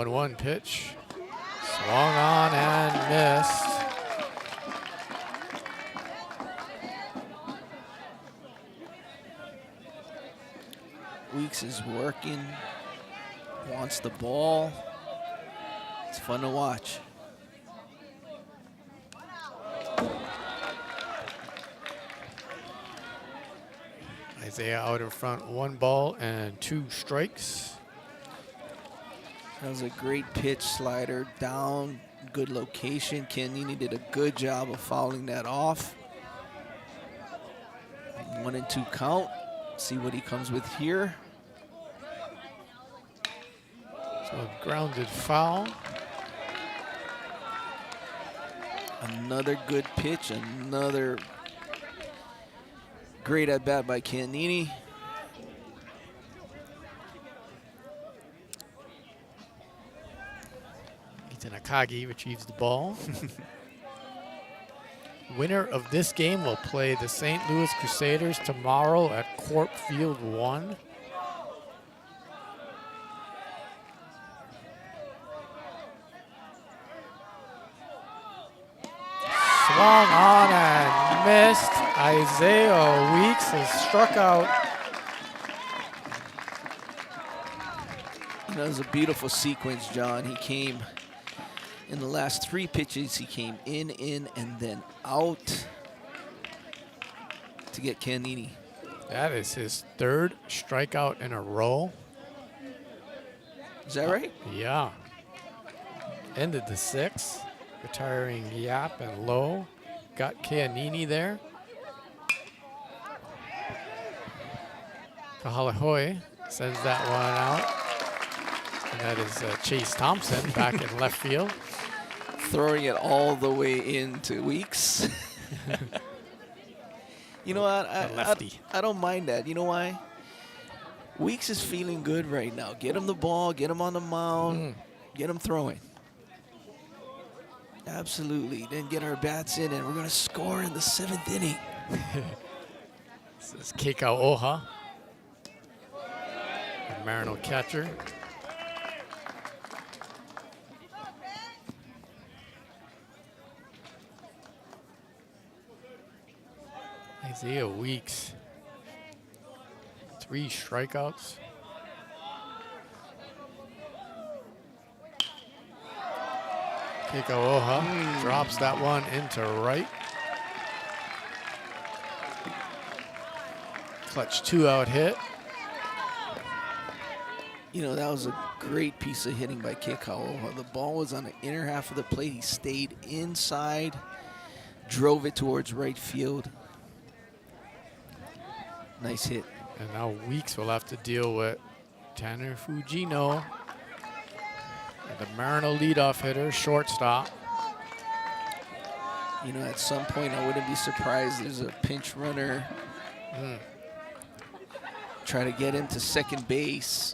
One pitch. Swung on and missed. Weeks is working, wants the ball. It's fun to watch. Isaiah out in front, 1 ball and 2 strikes. That was a great pitch, slider down, good location. Kianini did a good job of fouling that off. 1-2 count. See what he comes with here. So a grounded foul. Another good pitch, another great at bat by Kianini. Akagi retrieves the ball. Winner of this game will play the St. Louis Crusaders tomorrow at Corp Field 1. Swung on and missed. Isaiah Weeks has struck out. That was a beautiful sequence, John. He came in the last 3 pitches. He came in, and then out to get Kianini. That is his 3rd strikeout in a row. Is that right? Yeah. ended the 6th, retiring Yap and Lowe. Got Keanini there. Kahalahoe sends that one out. And that is Chase Thompson back in left field. Throwing it all the way into Weeks. You know what? I don't mind that. You know why? Weeks is feeling good right now. Get him the ball, get him on the mound, get him throwing. Absolutely. Then get our bats in, and we're going to score in the 7th inning. This is Keikau Oha, the Maryknoll catcher. Isaiah Weeks, 3 strikeouts. Keikau Oha drops that one into right. Clutch 2-out hit. You know, that was a great piece of hitting by Keikau Oha. The ball was on the inner half of the plate. He stayed inside, drove it towards right field. Nice hit. And now Weeks will have to deal with Tanner Fujino, the Maryknoll leadoff hitter, shortstop. You know, at some point, I wouldn't be surprised there's a pinch runner. Try to get him to second base.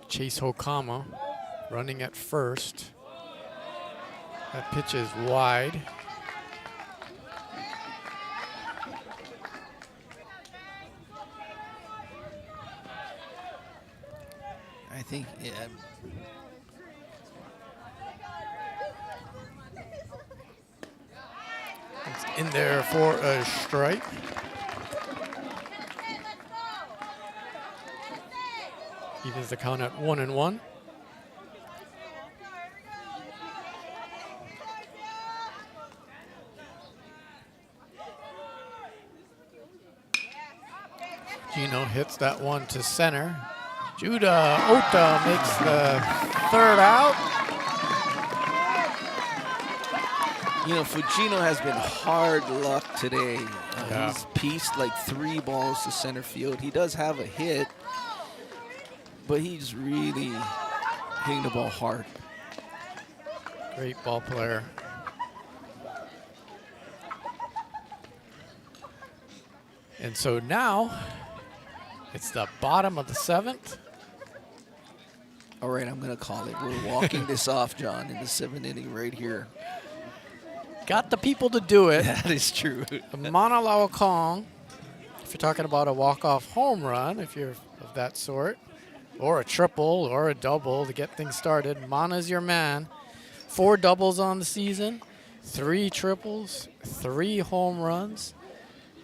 Chase Hokama running at first. That pitch is wide. I think, yeah. It's in there for a strike. Evens the count at 1-1. Gino hits that one to center. Judah Ota makes the 3rd out. You know, Fujino has been hard luck today. Yeah. He's pieced like 3 balls to center field. He does have a hit, but he's really hitting the ball hard. Great ball player. And so now it's the bottom of the 7th. All right, I'm going to call it. We're walking this off, John, in the 7th inning right here. Got the people to do it. That is true. Mana Lawakong, if you're talking about a walk-off home run, if you're of that sort, or a triple or a double to get things started, Mana's your man. 4 doubles on the season, 3 triples, 3 home runs.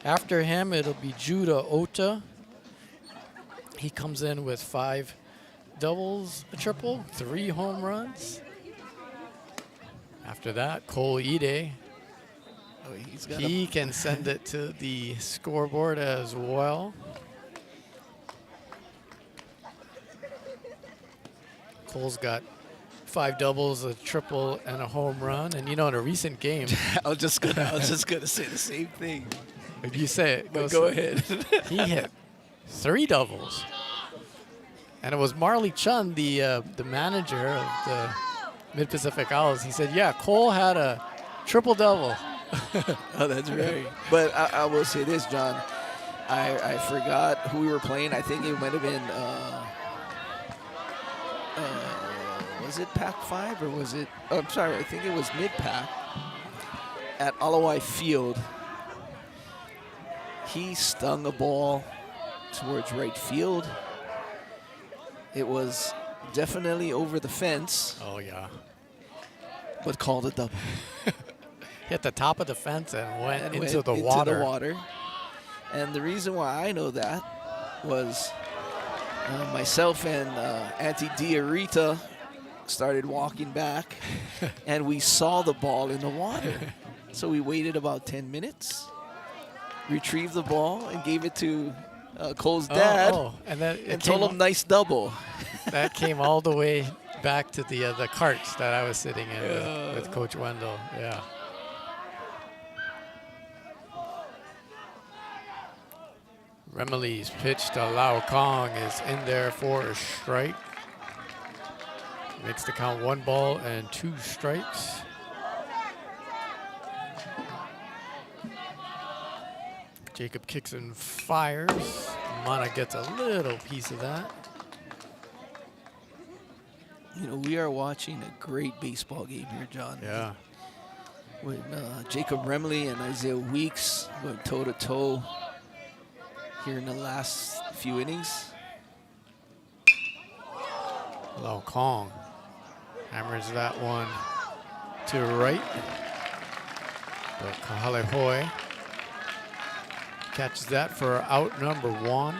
After him, it'll be Judah Ota. He comes in with 5 doubles, a triple, 3 home runs. After that, Cole Ide. He can send it to the scoreboard as well. Cole's got 5 doubles, a triple, and a home run. And you know, in a recent game, I was just gonna say the same thing. if you say it, Go ahead. he hit 3 doubles. And it was Marley Chun, the manager of the Mid-Pacific Owls. He said, yeah, Cole had a triple-double. Oh, that's right. But I will say this, John. I forgot who we were playing. I think it might have been, was it Pac-5 or was it, oh, I'm sorry, I think it was Mid-Pac at Alawai Field. He stung a ball towards right field. It was definitely over the fence. Oh, yeah. But called a double. Hit the top of the fence and went into the water. And the reason why I know that was myself and Auntie Diarita started walking back, and we saw the ball in the water. So we waited about 10 minutes, retrieved the ball, and gave it to Cole's dad, and then and told him nice double. That came all the way back to the carts that I was sitting in with Coach Wendell. Yeah. Remilly's pitch to Lau Kong is in there for a strike. Makes the count 1 ball and 2 strikes. Jacob kicks and fires. Mana gets a little piece of that. You know, we are watching a great baseball game here, John. Yeah. With Jacob Remilly and Isaiah Weeks going toe-to-toe here in the last few innings. Lau Kong hammers that one to right. But Kahalehoi catches that for out number 1.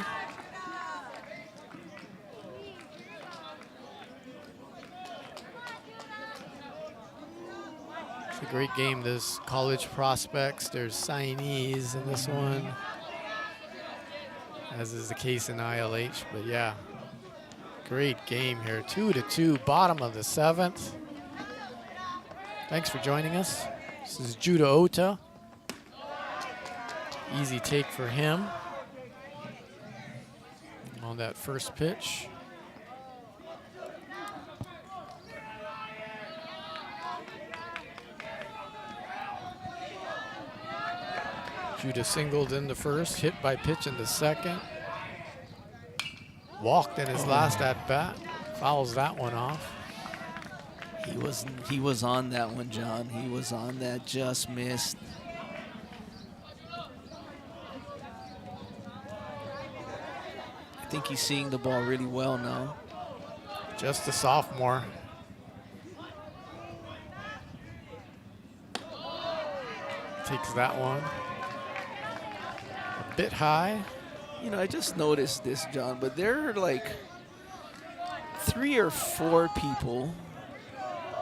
It's a great game. There's college prospects, there's signees in this one, as is the case in ILH. But yeah, great game here. 2-2, bottom of the 7th. Thanks for joining us. This is Judah Ota. Easy take for him on that first pitch. Judah singled in the first, hit by pitch in the second. Walked in his last at bat, fouls that one off. He was on that one, John. He was on that, just missed. I think he's seeing the ball really well now. Just a sophomore. Takes that one. A bit high. You know, I just noticed this, John, but there are like 3 or 4 people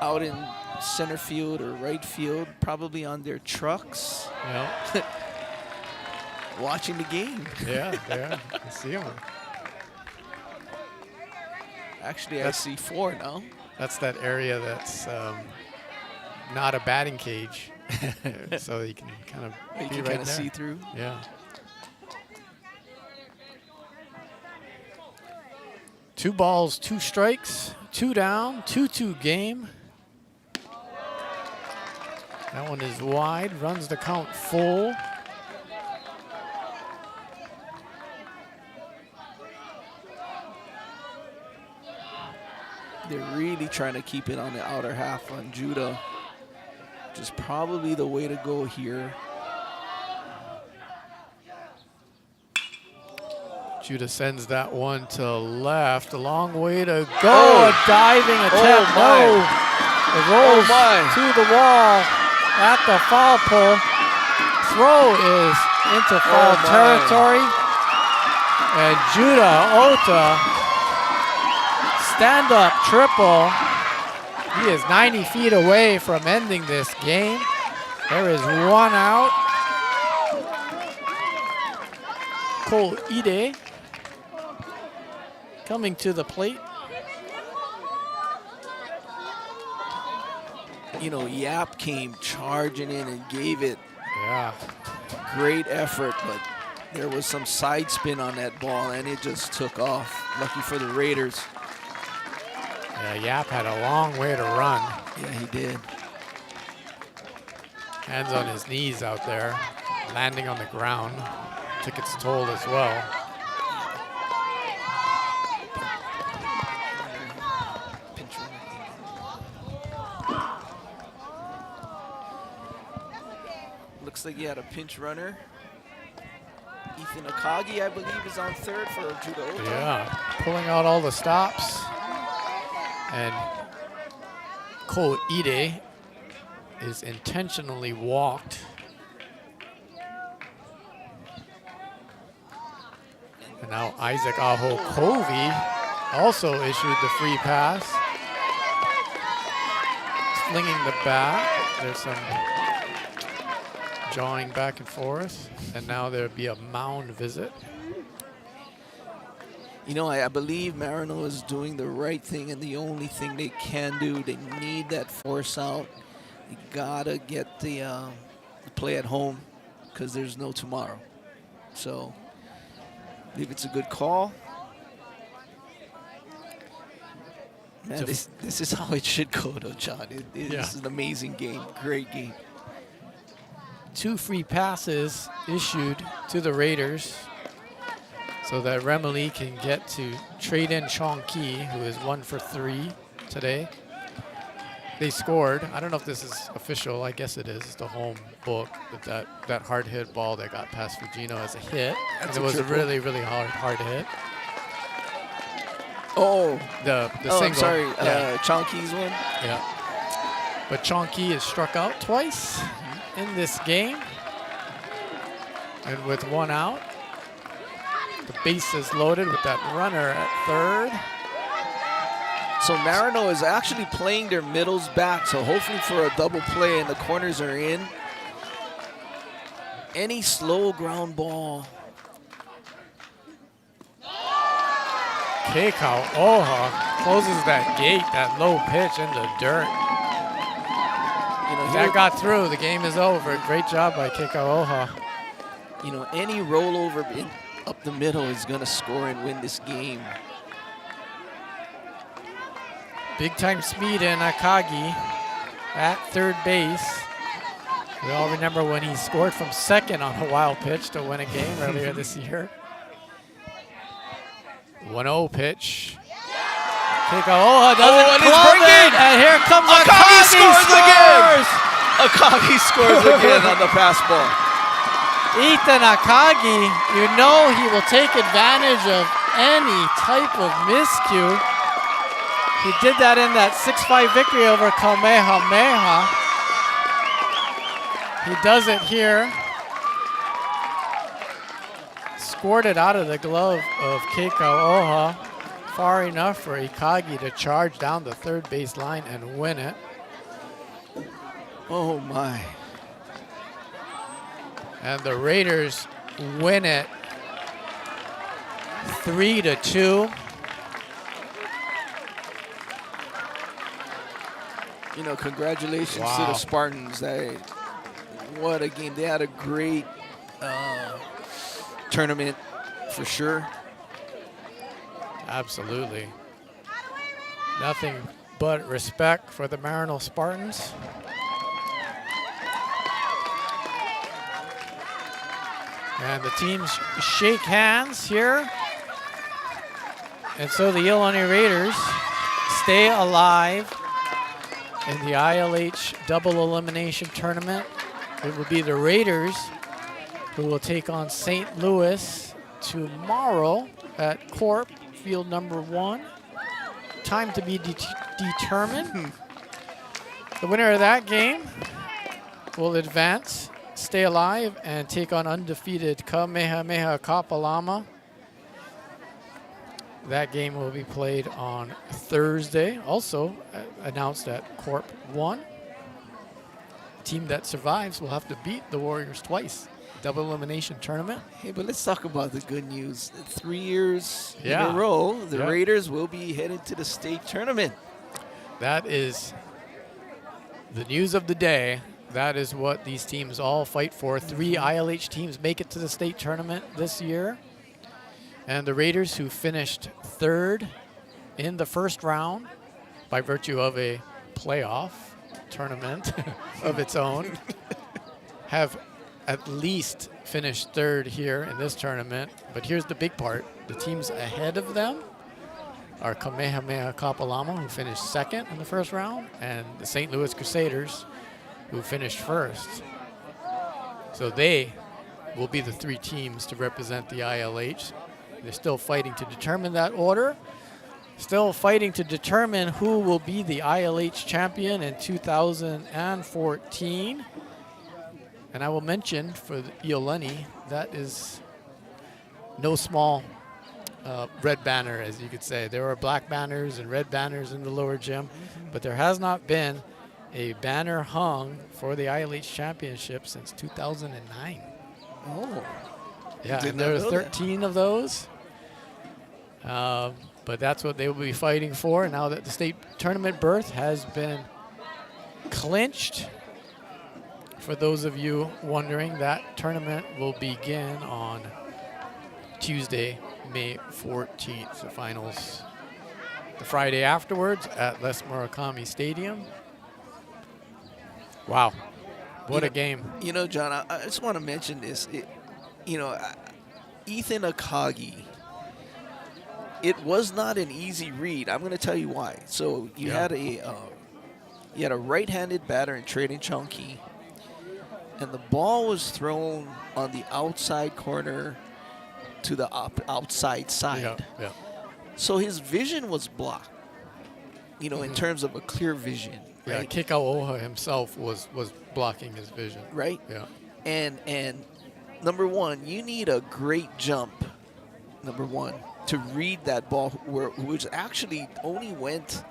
out in center field or right field, probably on their trucks, Yeah. watching the game. Yeah, I see him. Actually, I see 4 now. That's that area that's not a batting cage, so you can kind of You be can right kind of there. see through. Yeah. 2 balls, 2 strikes, 2 down, 2-2 game. That one is wide, runs the count full. They're really trying to keep it on the outer half on Judah, which is probably the way to go here. Judah sends that one to left. A long way to go. A diving attempt. No. It rolls to the wall at the foul pole. Throw is into foul territory. And Judah Ota, stand-up triple. He is 90 feet away from ending this game. There is 1 out. Cole Ide coming to the plate. You know, Yap came charging in and gave it Yeah. great effort, but there was some side spin on that ball and it just took off. Lucky for the Raiders. Yeah, Yap had a long way to run. Yeah, he did. Hands on his knees out there, landing on the ground. Took its toll as well. Pinch runner. Looks like he had a pinch runner. Ethan Akagi, I believe, is on third for Judah Ota. Yeah, pulling out all the stops. And Cole Ide is intentionally walked. And now Isaac Aho Covey also issued the free pass. Flinging the bat. There's some jawing back and forth. And now there'll be a mound visit. You know, I believe Maryknoll is doing the right thing and the only thing they can do. They need that force out. You gotta get the play at home because there's no tomorrow. So, I believe it's a good call. Man, this is how it should go, though, John. This is an amazing game, great game. 2 free passes issued to the Raiders so that Remily can get to trade in Chong Ki, who is 1 for 3 today. They scored. I don't know if this is official. I guess it is. It's the home book. But that hard hit ball that got past Fugino as a hit. And it was a really, really hard hit. Oh, the single. I'm sorry, Chong Ki's one. Yeah. But Chong Ki is struck out twice in this game. And with 1 out, the base is loaded with that runner at third. So Maryknoll is actually playing their middles back, so hopefully for a double play and the corners are in. Any slow ground ball. Keikau Oha closes that gate, that low pitch in the dirt. You know, that got through. The game is over. Great job by Keikau Oha. You know, any rollover up the middle is going to score and win this game. Big time speed in Akagi at third base. We all remember when he scored from second on a wild pitch to win a game earlier this year. 1-0 pitch. Keikau doesn't club it, and here comes Akagi scores again. Akagi scores again on the pass ball. Ethan Akagi, you know he will take advantage of any type of miscue. He did that in that 6-5 victory over Kamehameha. He does it here. Scored it out of the glove of Keikau Oha, far enough for Akagi to charge down the third base line and win it. Oh my. And the Raiders win it 3-2. You know, congratulations to the Spartans. What a game. They had a great tournament for sure. Absolutely. Nothing but respect for the Maryknoll Spartans. And the teams shake hands here. And so the Iolani Raiders stay alive in the ILH double-elimination tournament. It will be the Raiders who will take on St. Louis tomorrow at Corp, field number 1. Time to be determined. The winner of that game will advance, stay alive, and take on undefeated Kamehameha Kapalama. That game will be played on Thursday, also announced at Corp 1. Team that survives will have to beat the Warriors twice. Double elimination tournament. Hey, but let's talk about the good news. 3 years in a row, the Raiders will be headed to the state tournament. That is the news of the day. That is what these teams all fight for. 3 ILH teams make it to the state tournament this year. And the Raiders, who finished 3rd in the first round by virtue of a playoff tournament of its own, have at least finished 3rd here in this tournament. But here's the big part. The teams ahead of them are Kamehameha Kapalama, who finished 2nd in the first round, and the St. Louis Crusaders, who finished 1st. So they will be the 3 teams to represent the ILH. They're still fighting to determine that order. Still fighting to determine who will be the ILH champion in 2014. And I will mention for Iolani, that is no small red banner, as you could say. There are black banners and red banners in the lower gym, but there has not been a banner hung for the ILH championship since 2009. Oh. Yeah, and there are 13 of those. But that's what they will be fighting for now that the state tournament berth has been clinched. For those of you wondering, that tournament will begin on Tuesday, May 14th. The finals the Friday afterwards at Les Murakami Stadium. Wow, what a game. You know, John, I just want to mention this. Ethan Akagi, it was not an easy read. I'm going to tell you why. So you had a right-handed batter in Trading Chunky, and the ball was thrown on the outside corner to the outside side. Yeah. So his vision was blocked, in terms of a clear vision. Yeah, Right? Kikaoha himself was blocking his vision. Right? Yeah. And number one, you need a great jump, to read that ball, which actually only went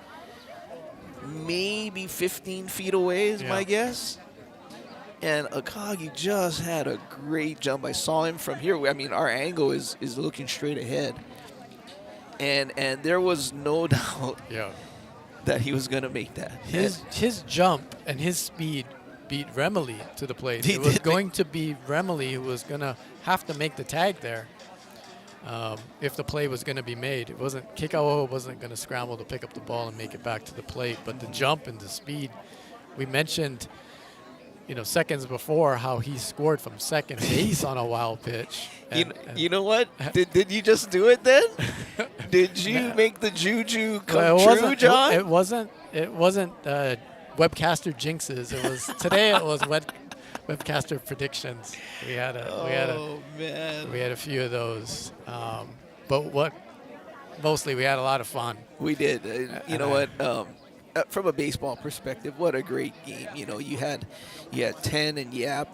maybe 15 feet away is my guess. And Akagi just had a great jump. I saw him from here. I mean, our angle is looking straight ahead. And there was no doubt that he was going to make that. His jump and his speed beat Remily to the plate. It was going to be Remily who was going to have to make the tag there if the play was going to be made. It wasn't Kikaoho wasn't going to scramble to pick up the ball and make it back to the plate, but the jump and the speed. We mentioned, seconds before how he scored from second base on a wild pitch. You know what? Did you just do it then? Did you make the juju come true, John? It wasn't webcaster jinxes. It was today. It was webcaster predictions. We had a few of those. But mostly we had a lot of fun. We did. You know what? From a baseball perspective, what a great game. You had 10 and Yap.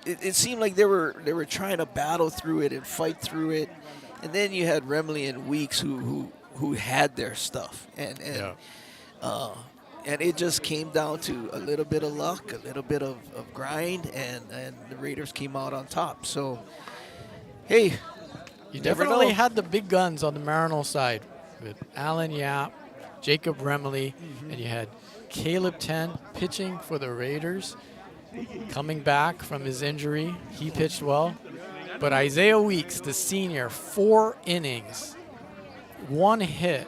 It seemed like they were trying to battle through it and fight through it, and then you had Remley and Weeks who had their stuff, and it just came down to a little bit of luck, a little bit of grind, and the Raiders came out on top. So, hey, you definitely had the big guns on the Maryknoll side with Alan Yap, Jacob Remley, and you had Caleb Ten pitching for the Raiders. Coming back from his injury, he pitched well. But Isaiah Weeks, the senior, 4 innings, 1 hit,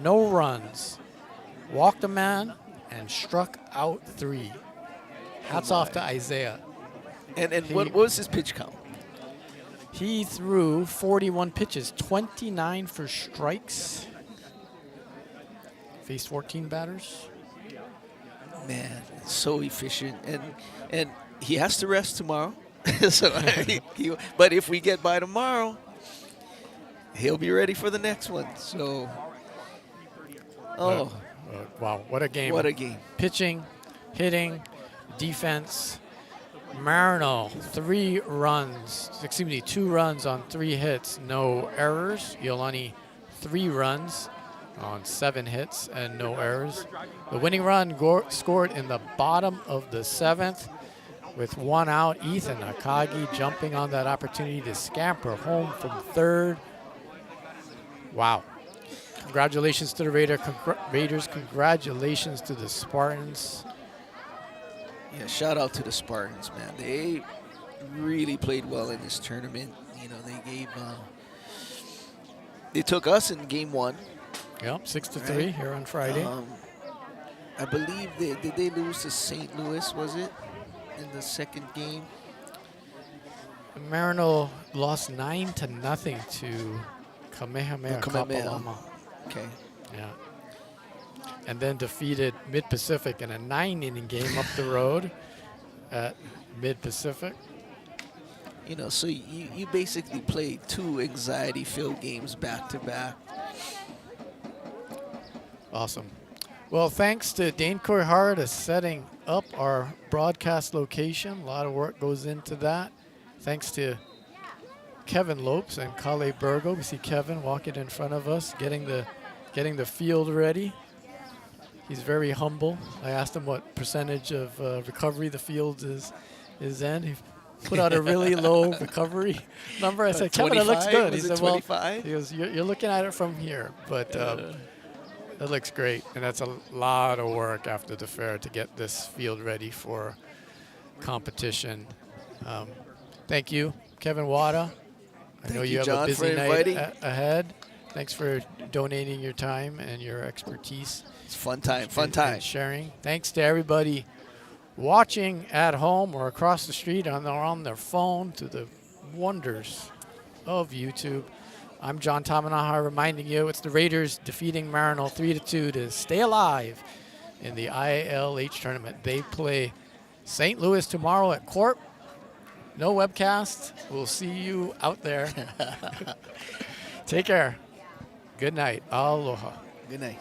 no runs, walked a man, and struck out 3. Hats off to Isaiah. And what was his pitch count? He threw 41 pitches, 29 for strikes. Faced 14 batters. Man, so efficient, and he has to rest tomorrow. But if we get by tomorrow, he'll be ready for the next one. So, wow, what a game! What a game! Pitching, hitting, defense. Maryknoll, 2 runs on 3 hits, no errors. Iolani, 3 runs on 7 hits and no errors. The winning run scored in the bottom of the 7th with 1 out. Ethan Akagi jumping on that opportunity to scamper home from 3rd. Wow. Congratulations to the Raiders. Congratulations to the Spartans. Yeah, shout out to the Spartans, man. They really played well in this tournament. They took us in game 1. Yep, 6-3 here on Friday. I believe did they lose to St. Louis, was it, in the second game? Maryknoll lost 9-0 to Kamehameha Kapalama. Okay. Yeah. And then defeated Mid-Pacific in a 9-inning game up the road at Mid-Pacific. So you basically played 2 anxiety-filled games back-to-back. Awesome. Well, thanks to Dane Coyhard for setting up our broadcast location. A lot of work goes into that. Thanks to Kevin Lopes and Kale Burgo. We see Kevin walking in front of us, getting the field ready. He's very humble. I asked him what percentage of recovery the field is in. He put out a really low recovery number. I said, Kevin, it looks 25? good. He Was it said, well, 25? he goes, you're looking at it from here, but it looks great. And that's a lot of work after the fair to get this field ready for competition. Thank you, Kevin Wada. I know you have John, a busy for night inviting. ahead. Thanks for donating your time and your expertise. It's fun time, fun and time. sharing. Thanks to everybody watching at home or across the street on their phone to the wonders of YouTube. I'm John Tamanaha reminding you it's the Raiders defeating Maryknoll 3-2 to stay alive in the ILH tournament. They play St. Louis tomorrow at Corp. No webcast. We'll see you out there. Take care. Good night. Aloha. Good night.